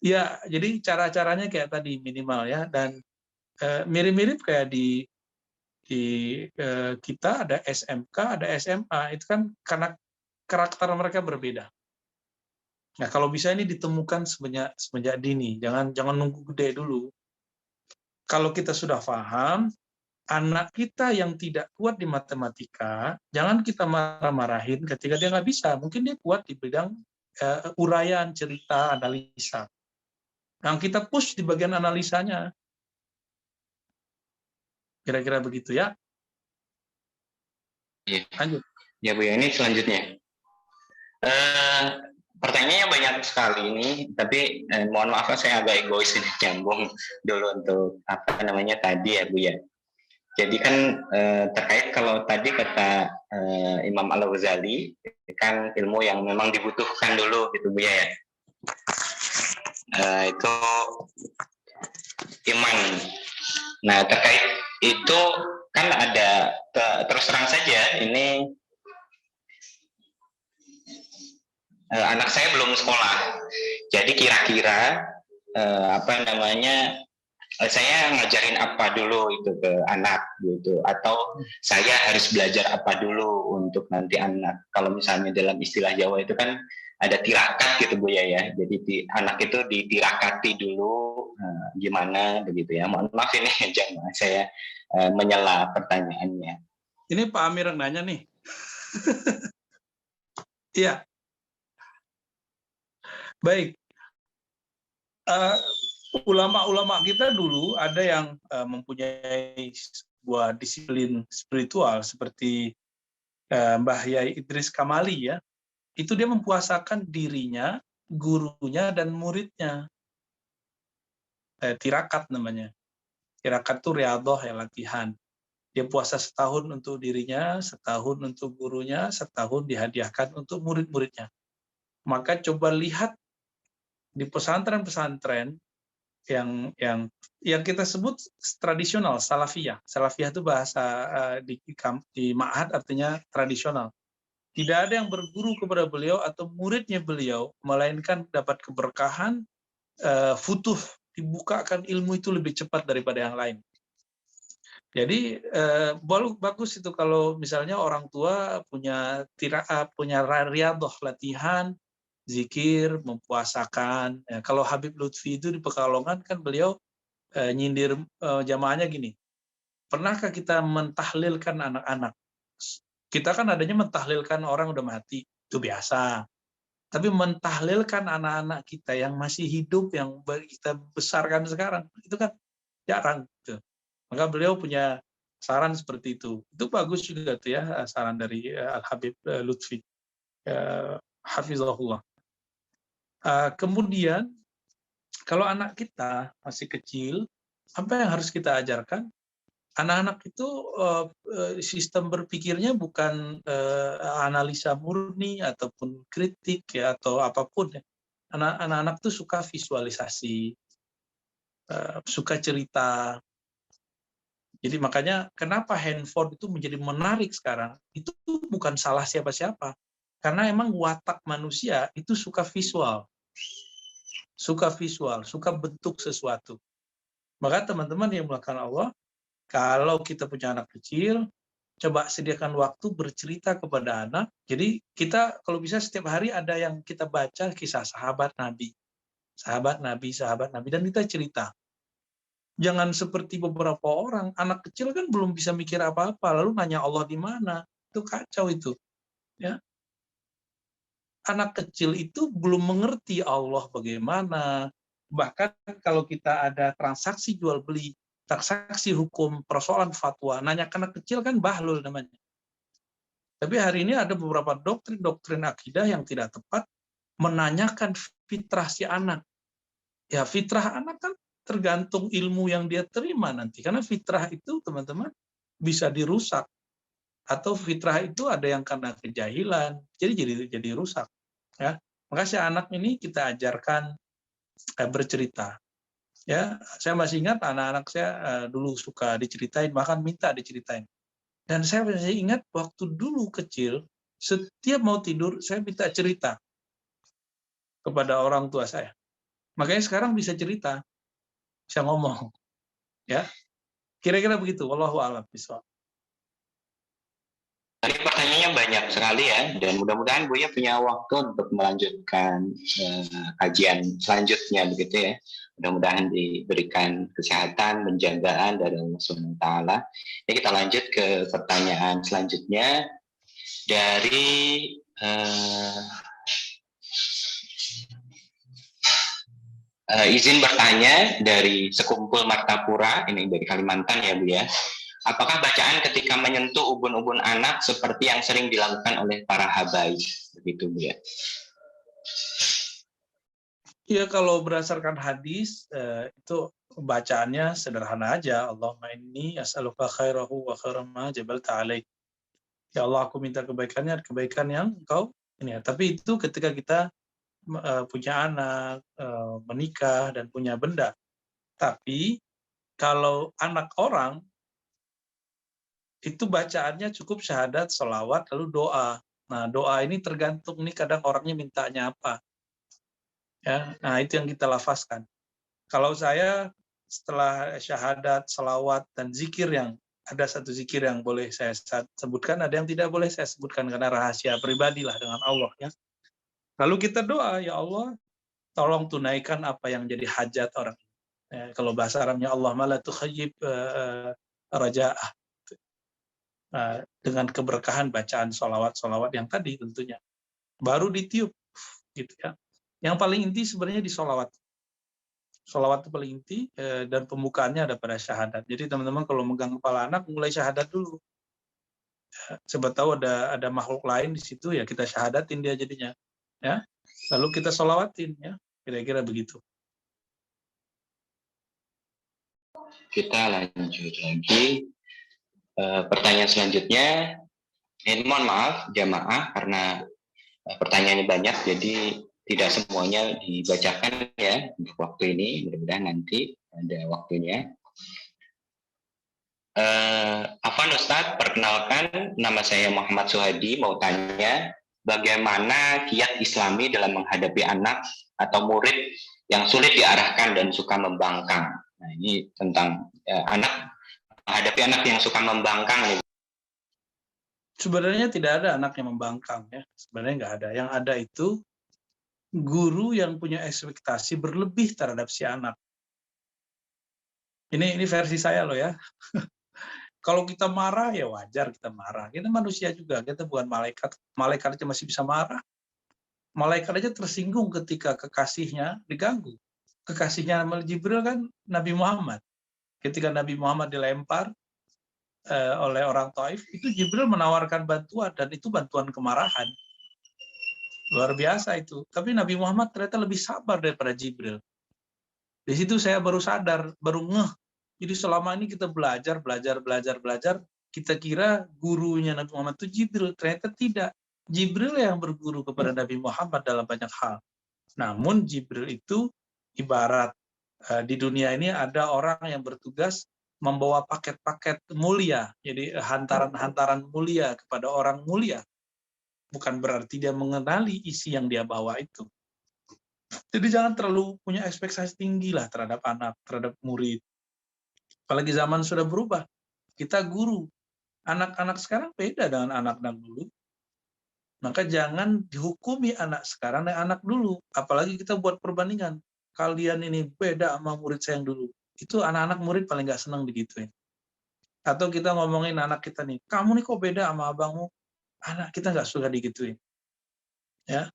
Ya, jadi cara-caranya kayak tadi minimal ya, dan mirip-mirip kayak di kita ada SMK, ada SMA, itu kan karena karakter mereka berbeda. Nah, kalau bisa ini ditemukan semenjak dini, jangan nunggu gede dulu. Kalau kita sudah paham, anak kita yang tidak kuat di matematika, jangan kita marah-marahin ketika dia nggak bisa. Mungkin dia kuat di bidang uraian, cerita, analisa. Yang kita push di bagian analisanya. Kira-kira begitu ya. Iya. Lanjut. Ya Bu, ya, ini selanjutnya. Pertanyaannya banyak sekali ini, tapi mohon maaf saya agak egois ini, nyambung dulu untuk apa namanya tadi ya Bu ya. Jadi kan terkait kalau tadi kata Imam Al-Ghazali kan ilmu yang memang dibutuhkan dulu gitu Bu ya. Itu iman. Nah terkait itu kan ada terus terang saja ini anak saya belum sekolah, jadi kira-kira apa namanya saya ngajarin apa dulu itu ke anak gitu, atau saya harus belajar apa dulu untuk nanti anak. Kalau misalnya dalam istilah Jawa itu kan ada tirakat gitu Bu ya, jadi anak itu ditirakati dulu gimana begitu ya. Mohon maaf ini jangan saya menyela pertanyaannya. Ini Pak Amir yang nanya nih. Iya. Baik. Ulama-ulama kita dulu ada yang mempunyai sebuah disiplin spiritual seperti Mbah Yai Idris Kamali ya. Itu dia mempuasakan dirinya, gurunya, dan muridnya. Tirakat namanya. Tirakat itu riyadhah ya, latihan. Dia puasa setahun untuk dirinya, setahun untuk gurunya, setahun dihadiahkan untuk murid-muridnya. Maka coba lihat di pesantren-pesantren yang kita sebut tradisional, salafiyah. Salafiyah itu bahasa di ma'had artinya tradisional. Tidak ada yang berguru kepada beliau atau muridnya beliau, melainkan dapat keberkahan, futuh, dibukakan ilmu itu lebih cepat daripada yang lain. Jadi bagus itu kalau misalnya orang tua punya riyadhah, latihan, zikir, mempuasakan. Ya, kalau Habib Lutfi itu di Pekalongan kan beliau nyindir jamaahnya gini, pernahkah kita mentahlilkan anak-anak? Kita kan adanya mentahlilkan orang udah mati, itu biasa. Tapi mentahlilkan anak-anak kita yang masih hidup, yang kita besarkan sekarang, itu kan jarang. Gitu. Maka beliau punya saran seperti itu. Itu bagus juga tuh ya, saran dari Al-Habib Lutfi. Hafizahullah. Kemudian, kalau anak kita masih kecil, apa yang harus kita ajarkan? Anak-anak itu sistem berpikirnya bukan analisa murni ataupun kritik ya, atau apapun ya. Anak-anak itu suka visualisasi, suka cerita. Jadi makanya kenapa handphone itu menjadi menarik sekarang, itu bukan salah siapa-siapa. Karena emang watak manusia itu suka visual. Suka bentuk sesuatu. Maka teman-teman yang melakukan Allah, kalau kita punya anak kecil, coba sediakan waktu bercerita kepada anak. Jadi kita kalau bisa setiap hari ada yang kita baca kisah sahabat Nabi, dan kita cerita. Jangan seperti beberapa orang, anak kecil kan belum bisa mikir apa-apa, lalu nanya Allah di mana. Itu kacau itu. Ya. Anak kecil itu belum mengerti Allah bagaimana. Bahkan kalau kita ada transaksi jual beli, transaksi hukum, persoalan fatwa, nanya ke anak kecil kan bahlul namanya. Tapi hari ini ada beberapa doktrin akidah yang tidak tepat menanyakan fitrah si anak. Ya fitrah anak kan tergantung ilmu yang dia terima nanti. Karena fitrah itu teman-teman bisa dirusak. Atau fitrah itu ada yang karena kejahilan, jadi rusak. Ya. Maka si anak ini kita ajarkan bercerita. Ya, saya masih ingat anak-anak saya dulu suka diceritain, bahkan minta diceritain. Dan saya masih ingat waktu dulu kecil, setiap mau tidur, saya minta cerita kepada orang tua saya. Makanya sekarang bisa cerita, bisa ngomong. Ya, kira-kira begitu. Wallahu a'lam bishawab. Tadi pertanyaannya banyak sekali ya, dan mudah-mudahan Buya punya waktu untuk melanjutkan kajian selanjutnya begitu ya. Mudah-mudahan diberikan kesehatan, penjagaan dari Allah SWT. Ini kita lanjut ke pertanyaan selanjutnya dari izin bertanya dari Sekumpul Martapura, ini dari Kalimantan ya Bu ya. Apakah bacaan ketika menyentuh ubun-ubun anak seperti yang sering dilakukan oleh para habaib? Begitu Bu ya. Ya kalau berdasarkan hadis itu bacaannya sederhana aja. Allahumma inni as'aluka khairahu wa khairan ma jabalta alaih. Ya Allah, aku minta kebaikannya, kebaikan yang engkau ini ya. Tapi itu ketika kita punya anak, menikah dan punya benda. Tapi kalau anak orang itu bacaannya cukup syahadat, sholawat, lalu doa. Nah doa ini tergantung nih kadang orangnya mintanya apa. Ya, nah itu yang kita lafazkan. Kalau saya setelah syahadat, salawat, dan zikir yang ada satu zikir yang boleh saya sebutkan, ada yang tidak boleh saya sebutkan karena rahasia pribadi lah dengan Allah ya. Lalu kita doa, ya Allah, tolong tunaikan apa yang jadi hajat orang. Ya, kalau bahasa Arabnya Allah la tukhayyib raja'ah. Dengan keberkahan bacaan solawat yang tadi tentunya. Baru ditiup gitu ya. Yang paling inti sebenarnya di solawat. Sholawat itu paling inti dan pembukaannya ada pada syahadat. Jadi teman-teman kalau megang kepala anak mulai syahadat dulu. Siapa tahu ada makhluk lain di situ ya kita syahadatin dia jadinya. Ya, lalu kita sholawatin ya. Kira-kira begitu. Kita lanjut lagi. Pertanyaan selanjutnya. Ini mohon maaf jamaah karena pertanyaannya banyak jadi tidak semuanya dibacakan ya untuk waktu ini, mudah-mudahan nanti ada waktunya. Afwan Ustadz, perkenalkan nama saya Muhammad Suhadi, mau tanya bagaimana kiat Islami dalam menghadapi anak atau murid yang sulit diarahkan dan suka membangkang. Nah ini tentang anak menghadapi anak yang suka membangkang. Sebenarnya tidak ada anak yang membangkang ya, sebenarnya nggak ada. Yang ada itu guru yang punya ekspektasi berlebih terhadap si anak. Ini versi saya loh ya. Kalau kita marah ya wajar kita marah. Kita manusia juga, kita bukan malaikat. Malaikat aja masih bisa marah. Malaikat aja tersinggung ketika kekasihnya diganggu. Kekasihnya Jibril kan Nabi Muhammad. Ketika Nabi Muhammad dilempar oleh orang Taif, itu Jibril menawarkan bantuan dan itu bantuan kemarahan. Luar biasa itu. Tapi Nabi Muhammad ternyata lebih sabar daripada Jibril. Di situ saya baru sadar, baru ngeh. Jadi selama ini kita belajar, kita kira gurunya Nabi Muhammad itu Jibril, ternyata tidak. Jibril yang berguru kepada Nabi Muhammad dalam banyak hal. Namun Jibril itu ibarat di dunia ini ada orang yang bertugas membawa paket-paket mulia, jadi hantaran-hantaran mulia kepada orang mulia. Bukan berarti dia mengenali isi yang dia bawa itu. Jadi jangan terlalu punya ekspektasi tinggi lah terhadap anak, terhadap murid. Apalagi zaman sudah berubah. Kita guru. Anak-anak sekarang beda dengan anak-anak dulu. Maka jangan dihukumi anak sekarang dan anak dulu. Apalagi kita buat perbandingan. Kalian ini beda sama murid saya yang dulu. Itu anak-anak murid paling nggak senang digituin. Atau kita ngomongin anak kita nih, kamu nih kok beda sama abangmu. Anak kita nggak suka digituin. Ya,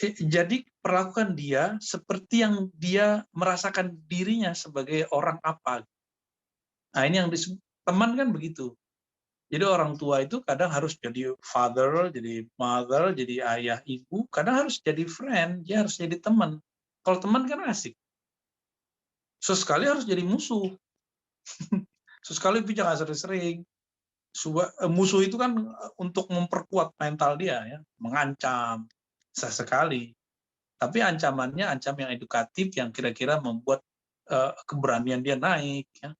jadi perlakukan dia seperti yang dia merasakan dirinya sebagai orang apa. Nah ini yang disebut teman kan begitu. Jadi orang tua itu kadang harus jadi father, jadi mother, jadi ayah, ibu. Kadang harus jadi friend, dia harus jadi teman. Kalau teman kan asik. Sesekali harus jadi musuh. Sesekali itu jangan sering-sering. Musuh itu kan untuk memperkuat mental dia, ya, mengancam sesekali. Tapi ancamannya ancam yang edukatif, yang kira-kira membuat keberanian dia naik. Ya.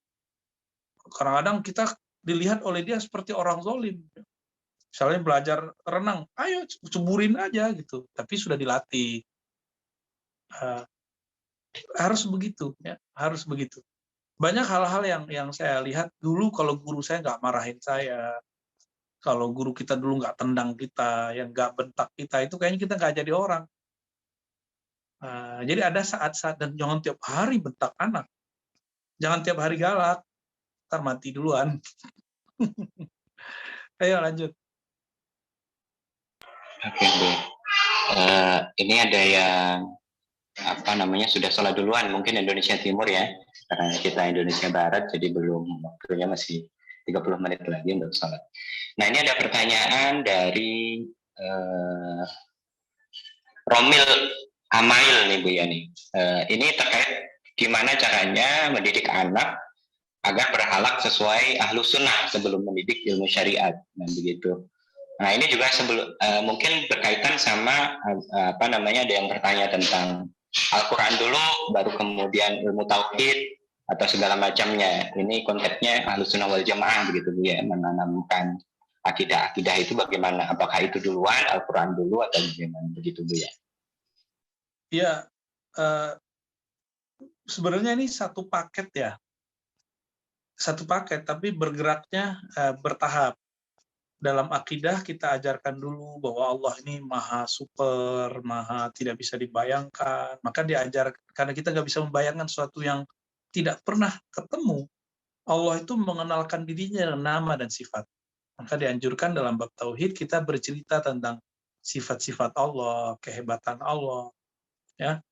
Kadang-kadang kita dilihat oleh dia seperti orang zalim. Misalnya belajar renang, ayo ceburin aja gitu. Tapi sudah dilatih. Harus begitu, ya, harus begitu. Banyak hal-hal yang saya lihat dulu kalau guru saya nggak marahin saya, kalau guru kita dulu nggak tendang kita, yang nggak bentak kita, itu kayaknya kita nggak jadi orang. Jadi ada saat-saat, dan jangan tiap hari bentak anak, jangan tiap hari galak, ntar mati duluan. Ayo lanjut. Oke, Bu. Ini ada yang sudah sholat duluan, mungkin Indonesia Timur ya, karena kita Indonesia Barat, jadi belum, waktunya masih 30 menit lagi untuk sholat. Nah, ini ada pertanyaan dari Romil Amail nih Bu Yani. Ini terkait gimana caranya mendidik anak agar berhalak sesuai ahlu sunnah sebelum mendidik ilmu syariat, dan begitu. Nah ini juga mungkin berkaitan sama ada yang bertanya tentang Al-Quran dulu, baru kemudian ilmu tauhid atau segala macamnya. Ini konteksnya Ahlus Sunnah wal Jamaah begitu Bu ya, menanamkan akidah itu bagaimana? Apakah itu duluan, Al-Quran dulu atau bagaimana begitu Bu ya? Ya, sebenarnya ini satu paket ya, satu paket, tapi bergeraknya bertahap. Dalam akidah kita ajarkan dulu bahwa Allah ini maha super, maha tidak bisa dibayangkan. Maka diajar, karena kita nggak bisa membayangkan sesuatu yang tidak pernah ketemu. Allah itu mengenalkan dirinya dengan nama dan sifat. Maka dianjurkan dalam bab tauhid kita bercerita tentang sifat-sifat Allah, kehebatan Allah. Ya,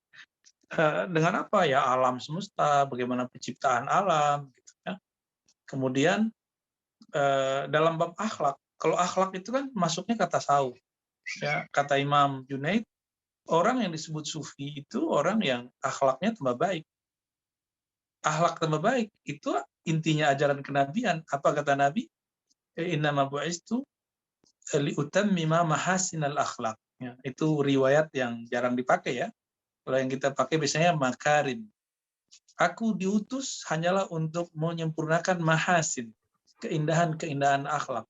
dengan apa ya, alam semesta, bagaimana penciptaan alam. Gitu, ya. Kemudian dalam bab akhlak, kalau akhlak itu kan masuknya kata tasawuf. Ya, kata Imam Junaid, orang yang disebut sufi itu orang yang akhlaknya tambah baik. Akhlak tambah baik itu intinya ajaran kenabian. Apa kata Nabi? Innama bu'istu liutammima mahasinal akhlak. Ya, itu riwayat yang jarang dipakai ya. Kalau yang kita pakai biasanya makarim. Aku diutus hanyalah untuk menyempurnakan mahasin, keindahan-keindahan akhlak.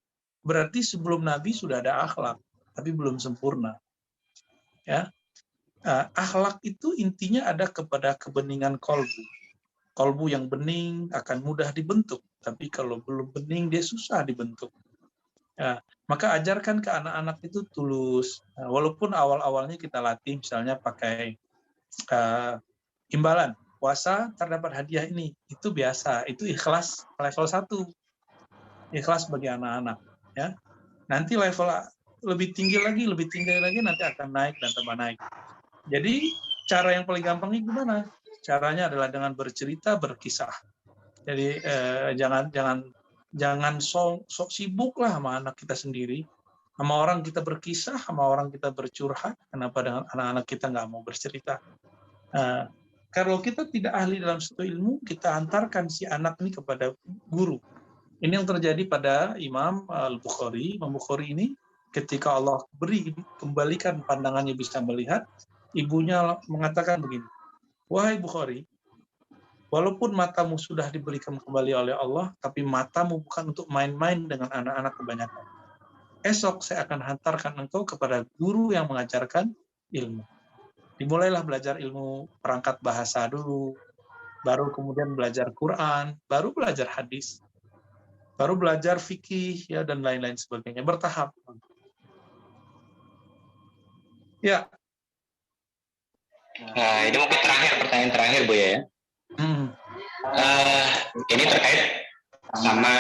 Berarti sebelum Nabi sudah ada akhlak, tapi belum sempurna. Ya, akhlak itu intinya ada kepada kebeningan kolbu. Kolbu yang bening akan mudah dibentuk, tapi kalau belum bening dia susah dibentuk. Ya, maka ajarkan ke anak-anak itu tulus. Walaupun awal-awalnya kita latih, misalnya pakai imbalan. Puasa terdapat hadiah ini, itu biasa, itu ikhlas level 1. Ikhlas bagi anak-anak. Ya. Nanti level lebih tinggi lagi nanti akan naik dan tambah naik. Jadi cara yang paling gampangnya gimana? Caranya adalah dengan bercerita, berkisah. Jadi jangan sok sibuk lah sama anak kita sendiri. Sama orang kita berkisah, sama orang kita bercurhat. Kenapa dengan anak-anak kita nggak mau bercerita? Kalau kita tidak ahli dalam suatu ilmu, kita antarkan si anak ini kepada guru. Ini yang terjadi pada Imam Al-Bukhari. Imam Bukhari ini ketika Allah kembalikan pandangannya bisa melihat, ibunya mengatakan begini, wahai Bukhari, walaupun matamu sudah diberikan kembali oleh Allah, tapi matamu bukan untuk main-main dengan anak-anak kebanyakan. Esok saya akan hantarkan engkau kepada guru yang mengajarkan ilmu. Dimulailah belajar ilmu perangkat bahasa dulu, baru kemudian belajar Quran, baru belajar hadis. baru belajar fikih ya dan lain-lain sebagainya, bertahap. Ya. Ini mungkin pertanyaan terakhir Bu ya. Ini terkait sama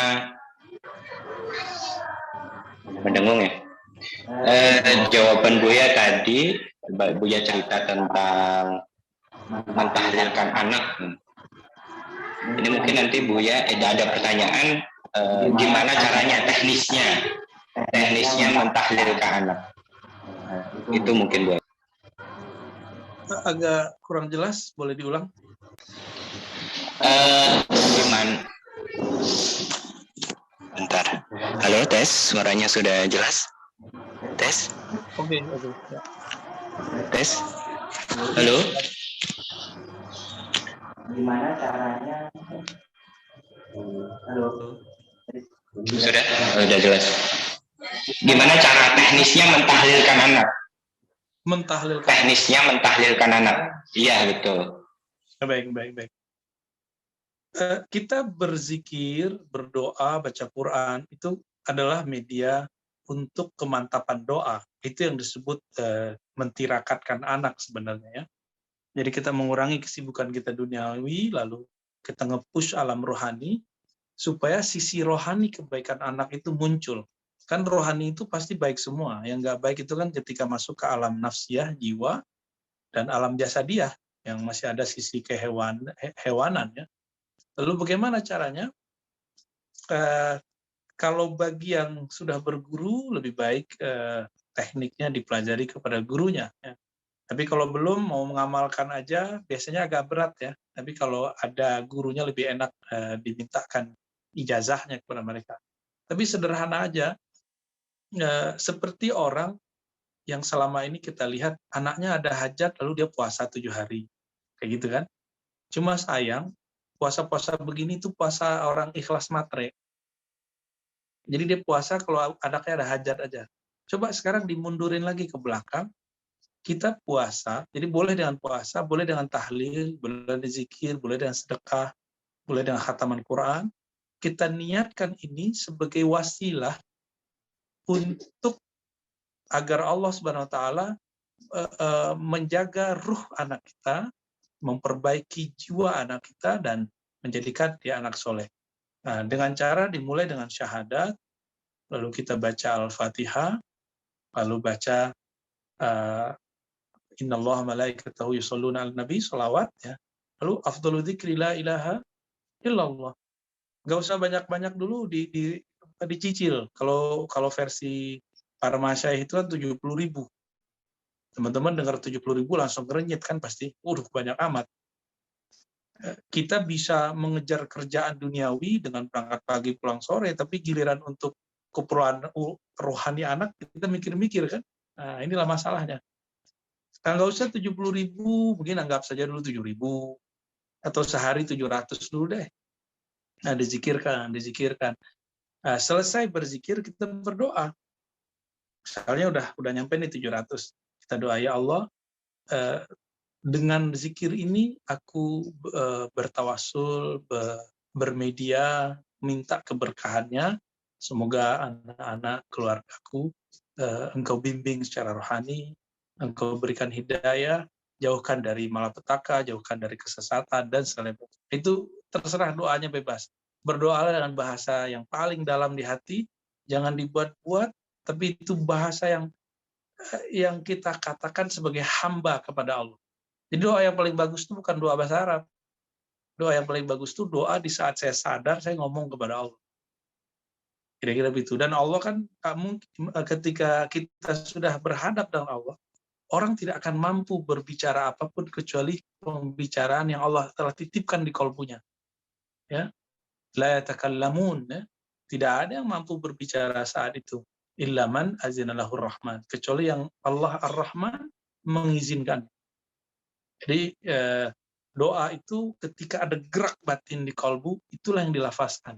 mendengung ya. Jawaban Buya tadi, Buya cerita tentang mentahlilkan anak. Ini mungkin nanti Buya ada pertanyaan gimana caranya, teknisnya mentahlilkan anak. Itu mungkin Buya. Agak kurang jelas, boleh diulang? Gimana? Bentar. Halo, tes. Suaranya sudah jelas? Tes. Oke. Ya. Tes. Halo. Gimana caranya? Halo. Sudah jelas. Gimana cara teknisnya mentahlilkan anak? Teknisnya mentahlilkan anak. Iya, betul. Baik. Kita berzikir, berdoa, baca Quran, itu adalah media untuk kemantapan doa. Itu yang disebut mentirakatkan anak sebenarnya ya. Jadi kita mengurangi kesibukan kita duniawi, lalu kita nge-push alam rohani, supaya sisi rohani kebaikan anak itu muncul. Kan rohani itu pasti baik semua. Yang nggak baik itu kan ketika masuk ke alam nafsiyah, jiwa, dan alam jasadiah, yang masih ada sisi kehewanan ya. Lalu bagaimana caranya? Kalau bagi yang sudah berguru, lebih baik tekniknya dipelajari kepada gurunya. Ya. Tapi kalau belum, mau mengamalkan aja, biasanya agak berat ya. Tapi kalau ada gurunya lebih enak dimintakan ijazahnya kepada mereka. Tapi sederhana aja, seperti orang yang selama ini kita lihat anaknya ada hajat, lalu dia puasa 7 hari. Kayak gitu kan. Cuma sayang, puasa-puasa begini tuh puasa orang ikhlas matre. Jadi dia puasa kalau anaknya ada hajat aja. Coba sekarang dimundurin lagi ke belakang, kita puasa, jadi boleh dengan puasa, boleh dengan tahlil, boleh dengan zikir, boleh dengan sedekah, boleh dengan khataman Quran. Kita niatkan ini sebagai wasilah untuk agar Allah Subhanahu wa taala menjaga ruh anak kita, memperbaiki jiwa anak kita, dan menjadikan dia anak soleh. Nah, dengan cara dimulai dengan syahadat, lalu kita baca Al-Fatihah, lalu baca Innallaha malaikatahu yusholluna 'alan nabi, sholawat ya. Lalu afdhalu dzikri la ilaha illallah. Nggak usah banyak-banyak dulu dicicil. Kalau versi para masyayikh itu kan 70.000. Teman-teman dengar 70.000 langsung kerenyit kan pasti. Banyak amat. Kita bisa mengejar kerjaan duniawi dengan berangkat pagi pulang sore, tapi giliran untuk keperluan rohani anak kita mikir-mikir kan. Nah, inilah masalahnya. Nggak usah 70.000, mungkin anggap saja dulu 7.000 atau sehari 700 dulu deh. Nah, dizikirkan. Nah, selesai berzikir kita berdoa. Misalnya udah nyampe nih 700. Kita doa, ya Allah, dengan zikir ini aku bertawasul, bermedia, minta keberkahannya. Semoga anak-anak keluargaku engkau bimbing secara rohani, engkau berikan hidayah, jauhkan dari malapetaka, jauhkan dari kesesatan, dan sebagainya. Itu terserah, doanya bebas. Berdoa dengan bahasa yang paling dalam di hati, jangan dibuat-buat, tapi itu bahasa yang kita katakan sebagai hamba kepada Allah. Jadi doa yang paling bagus itu bukan doa bahasa Arab. Doa yang paling bagus itu doa di saat saya sadar, saya ngomong kepada Allah. Kira-kira begitu. Dan Allah kan, ketika kita sudah berhadap dengan Allah, orang tidak akan mampu berbicara apapun kecuali pembicaraan yang Allah telah titipkan di qalbunya. Ya. La yatakallamun, ya. Tidak ada yang mampu berbicara saat itu. Illa man azina lahur rahman. Kecuali yang Allah ar-Rahman mengizinkan. Jadi doa itu ketika ada gerak batin di kalbu, itulah yang dilafazkan.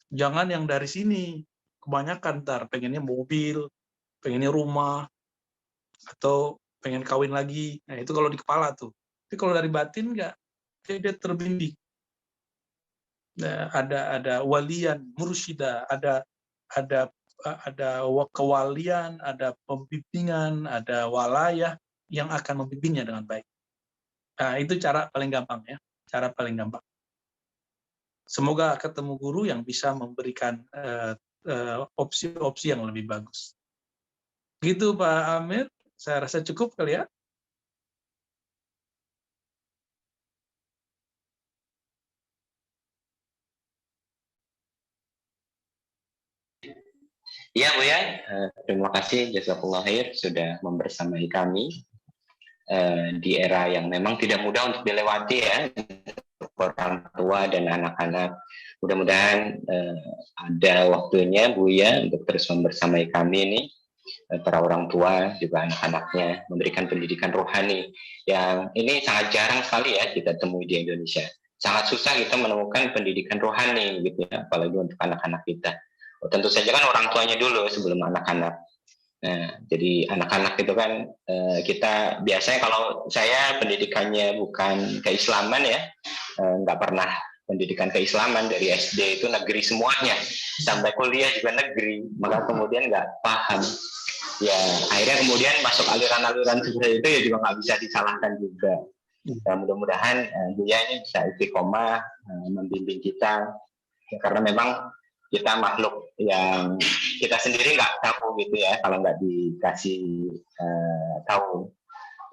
Jangan yang dari sini, kebanyakan ntar pengennya mobil, pengennya rumah, atau pengen kawin lagi. Nah, itu kalau di kepala tuh. Tapi kalau dari batin enggak, kayak dia terbimbing. ada walian, mursyida, ada kewalian, ada pembimbingan, ada walayah yang akan membimbingnya dengan baik. Nah, itu cara paling gampang ya, cara paling gampang. Semoga ketemu guru yang bisa memberikan opsi-opsi yang lebih bagus. Gitu Pak Amir, saya rasa cukup kali ya. Iya Buya, terima kasih jazakallah khair sudah membersamai kami di era yang memang tidak mudah untuk dilewati ya, orang tua dan anak-anak. Mudah-mudahan ada waktunya Buya untuk terus membersamai kami ini, para orang tua juga anak-anaknya, memberikan pendidikan rohani yang ini sangat jarang sekali ya kita temui di Indonesia. Sangat susah kita menemukan pendidikan rohani gitu ya, apalagi untuk anak-anak kita. Tentu saja kan orang tuanya dulu sebelum anak-anak. Nah, jadi anak-anak itu kan kita biasanya, kalau saya pendidikannya bukan keislaman ya, nggak pernah pendidikan keislaman, dari SD itu negeri semuanya, sampai kuliah juga negeri, maka kemudian nggak paham. Ya akhirnya kemudian masuk aliran-aliran seperti itu ya juga nggak bisa disalahkan juga. Dan mudah-mudahan Buya ini bisa istiqomah membimbing kita, karena memang kita makhluk yang kita sendiri nggak tahu gitu ya kalau nggak dikasih tahu.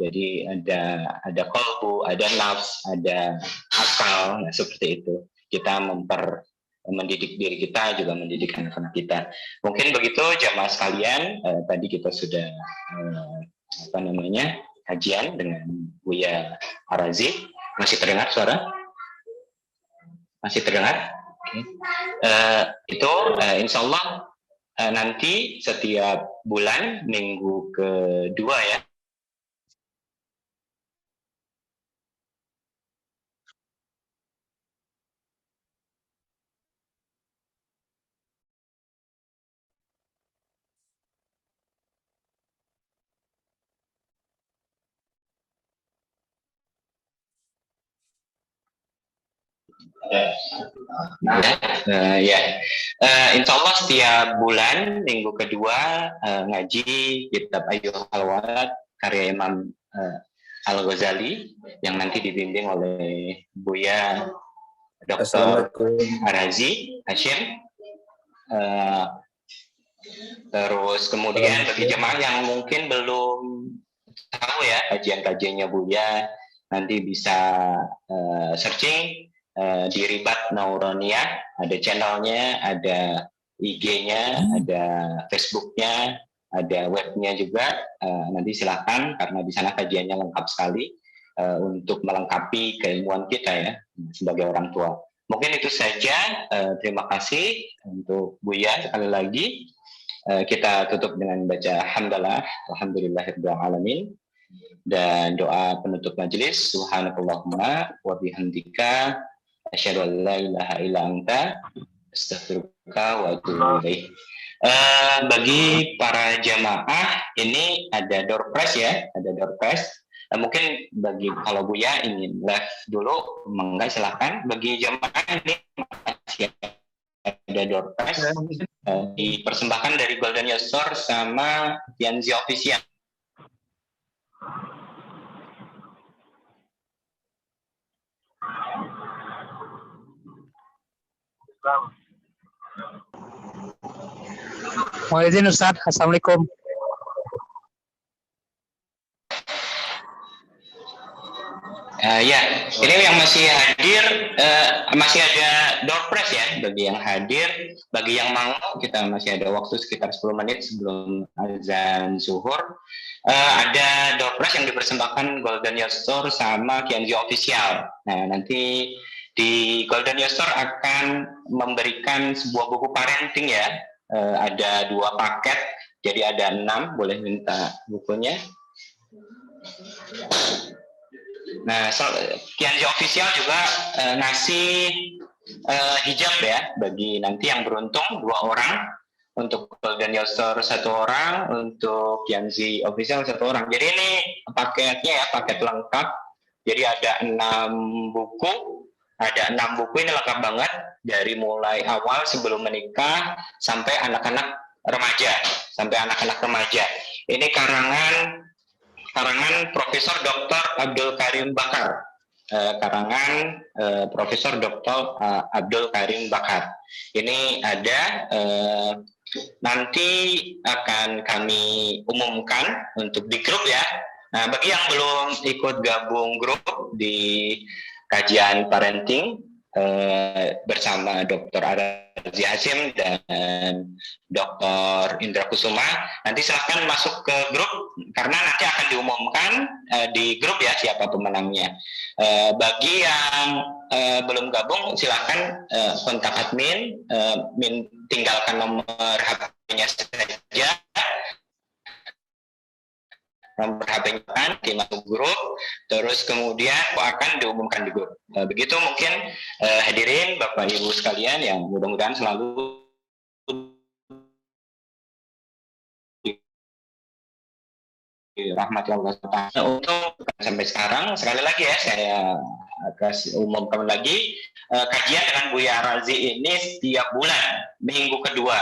Jadi ada qalbu, ada nafs, ada akal, nah seperti itu. Kita mendidik diri kita, juga mendidik anak-anak kita. Mungkin begitu jamaah sekalian, tadi kita sudah kajian dengan Buya Arazi. Masih terdengar suara? Masih terdengar? Itu insya Allah nanti setiap bulan minggu kedua ya. Insya Allah setiap bulan minggu kedua ngaji kitab Ayyuhal Walad karya Imam Al-Ghazali yang nanti dibimbing oleh Buya Dr. Arazi Hashim. Terus kemudian bagi jemaah yang mungkin belum tahu ya kajian-kajiannya Buya, nanti bisa searching di Ribat Nauroniyah, ada channelnya, ada IG-nya, ada Facebook-nya, ada webnya juga. Nanti silakan, karena di sana kajiannya lengkap sekali untuk melengkapi keilmuan kita ya sebagai orang tua. Mungkin itu saja. Terima kasih untuk Buya sekali lagi. Kita tutup dengan baca hamdalah, alhamdulillahirabbil alamin, dan doa penutup majelis. Subhanakallahumma wa bihamdika asyhadu an la ilaha illa anta astaghfiruka wa atubu ilaik. Bagi para jamaah ini ada door prize ya, ada door prize. Mungkin bagi kalau Buya ingin live dulu, monggo silahkan. Bagi jamaah ini masih ada door prize dipersembahkan dari Golden Youth Store sama Tianzi Official. Mohon izin Ustaz, Assalamualaikum. Ya, ini yang masih hadir, masih ada door prize ya bagi yang hadir. Bagi yang mau, kita masih ada waktu sekitar 10 menit sebelum azan zuhur. Ada door prize yang dipersembahkan Golden Youth Store sama Kianzi Official. Nah, nanti di Golden Youth Store akan memberikan sebuah buku parenting ya. Ada 2 paket, jadi ada 6, boleh minta bukunya. Nah, Kianzi Official juga ngasih hijab ya bagi nanti yang beruntung 2 orang, untuk Golden Youth Store 1 orang, untuk Kianzi Official 1 orang. Jadi ini paketnya ya, paket lengkap. Jadi ada 6 buku Ada 6 buku, ini lengkap banget dari mulai awal sebelum menikah sampai anak-anak remaja, Ini karangan Profesor Dr. Abdul Karim Bakar. Profesor Dr. Abdul Karim Bakar. Ini ada nanti akan kami umumkan untuk di grup ya. Nah, bagi yang belum ikut gabung grup di kajian parenting bersama Dr. Arazi Hasim dan Dr. Indra Kusuma, nanti silahkan masuk ke grup karena nanti akan diumumkan di grup ya siapa pemenangnya. Bagi yang belum gabung silahkan kontak admin, tinggalkan nomor HP-nya saja, nomor HP-nya kan masuk grup, terus kemudian akan diumumkan di grup. Begitu mungkin hadirin Bapak Ibu sekalian yang mudah-mudahan selalu rahmati Allah Ta'ala. Untuk sampai sekarang sekali lagi ya saya kasih umumkan lagi, kajian dengan Buya Razi ini setiap bulan minggu kedua,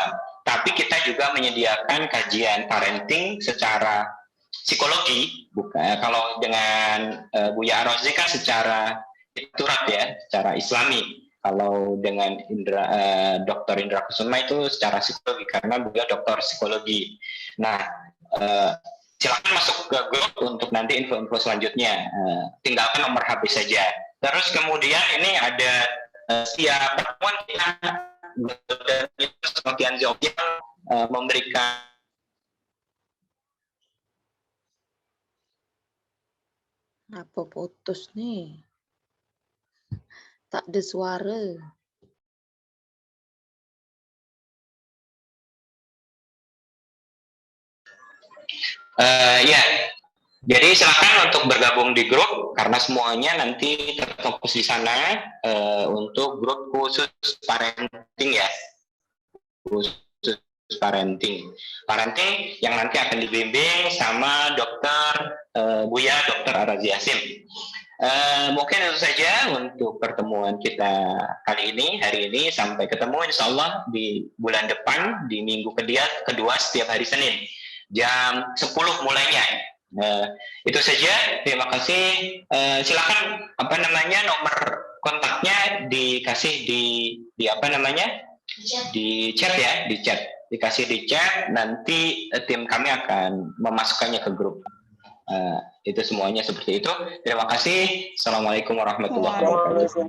tapi kita juga menyediakan kajian parenting secara psikologi, bukan kalau dengan Buya Razi kan secara iturat ya, secara Islami. Kalau dengan Dr. Indra Kusuma itu secara psikologi karena Buya dokter psikologi. Nah, silakan masuk ke grup untuk nanti info-info selanjutnya. Tinggalkan nomor HP saja. Terus kemudian ini ada setiap pertemuan kita semakin jauh memberikan. Apa putus nih? Tak ada suara. Ya, jadi silakan untuk bergabung di grup karena semuanya nanti terfokus di sana untuk grup khusus parenting ya, khusus parenting yang nanti akan dibimbing sama Buya Dr. Arazi Hasim. Mungkin itu saja untuk pertemuan kita hari ini. Sampai ketemu insya Allah di bulan depan di minggu kedua setiap hari Senin jam 10 mulainya. Itu saja, terima kasih. Silakan nomor kontaknya dikasih di chat ya, dikasih di chat, nanti tim kami akan memasukkannya ke grup. Itu semuanya seperti itu. Terima kasih. Assalamualaikum warahmatullahi wabarakatuh.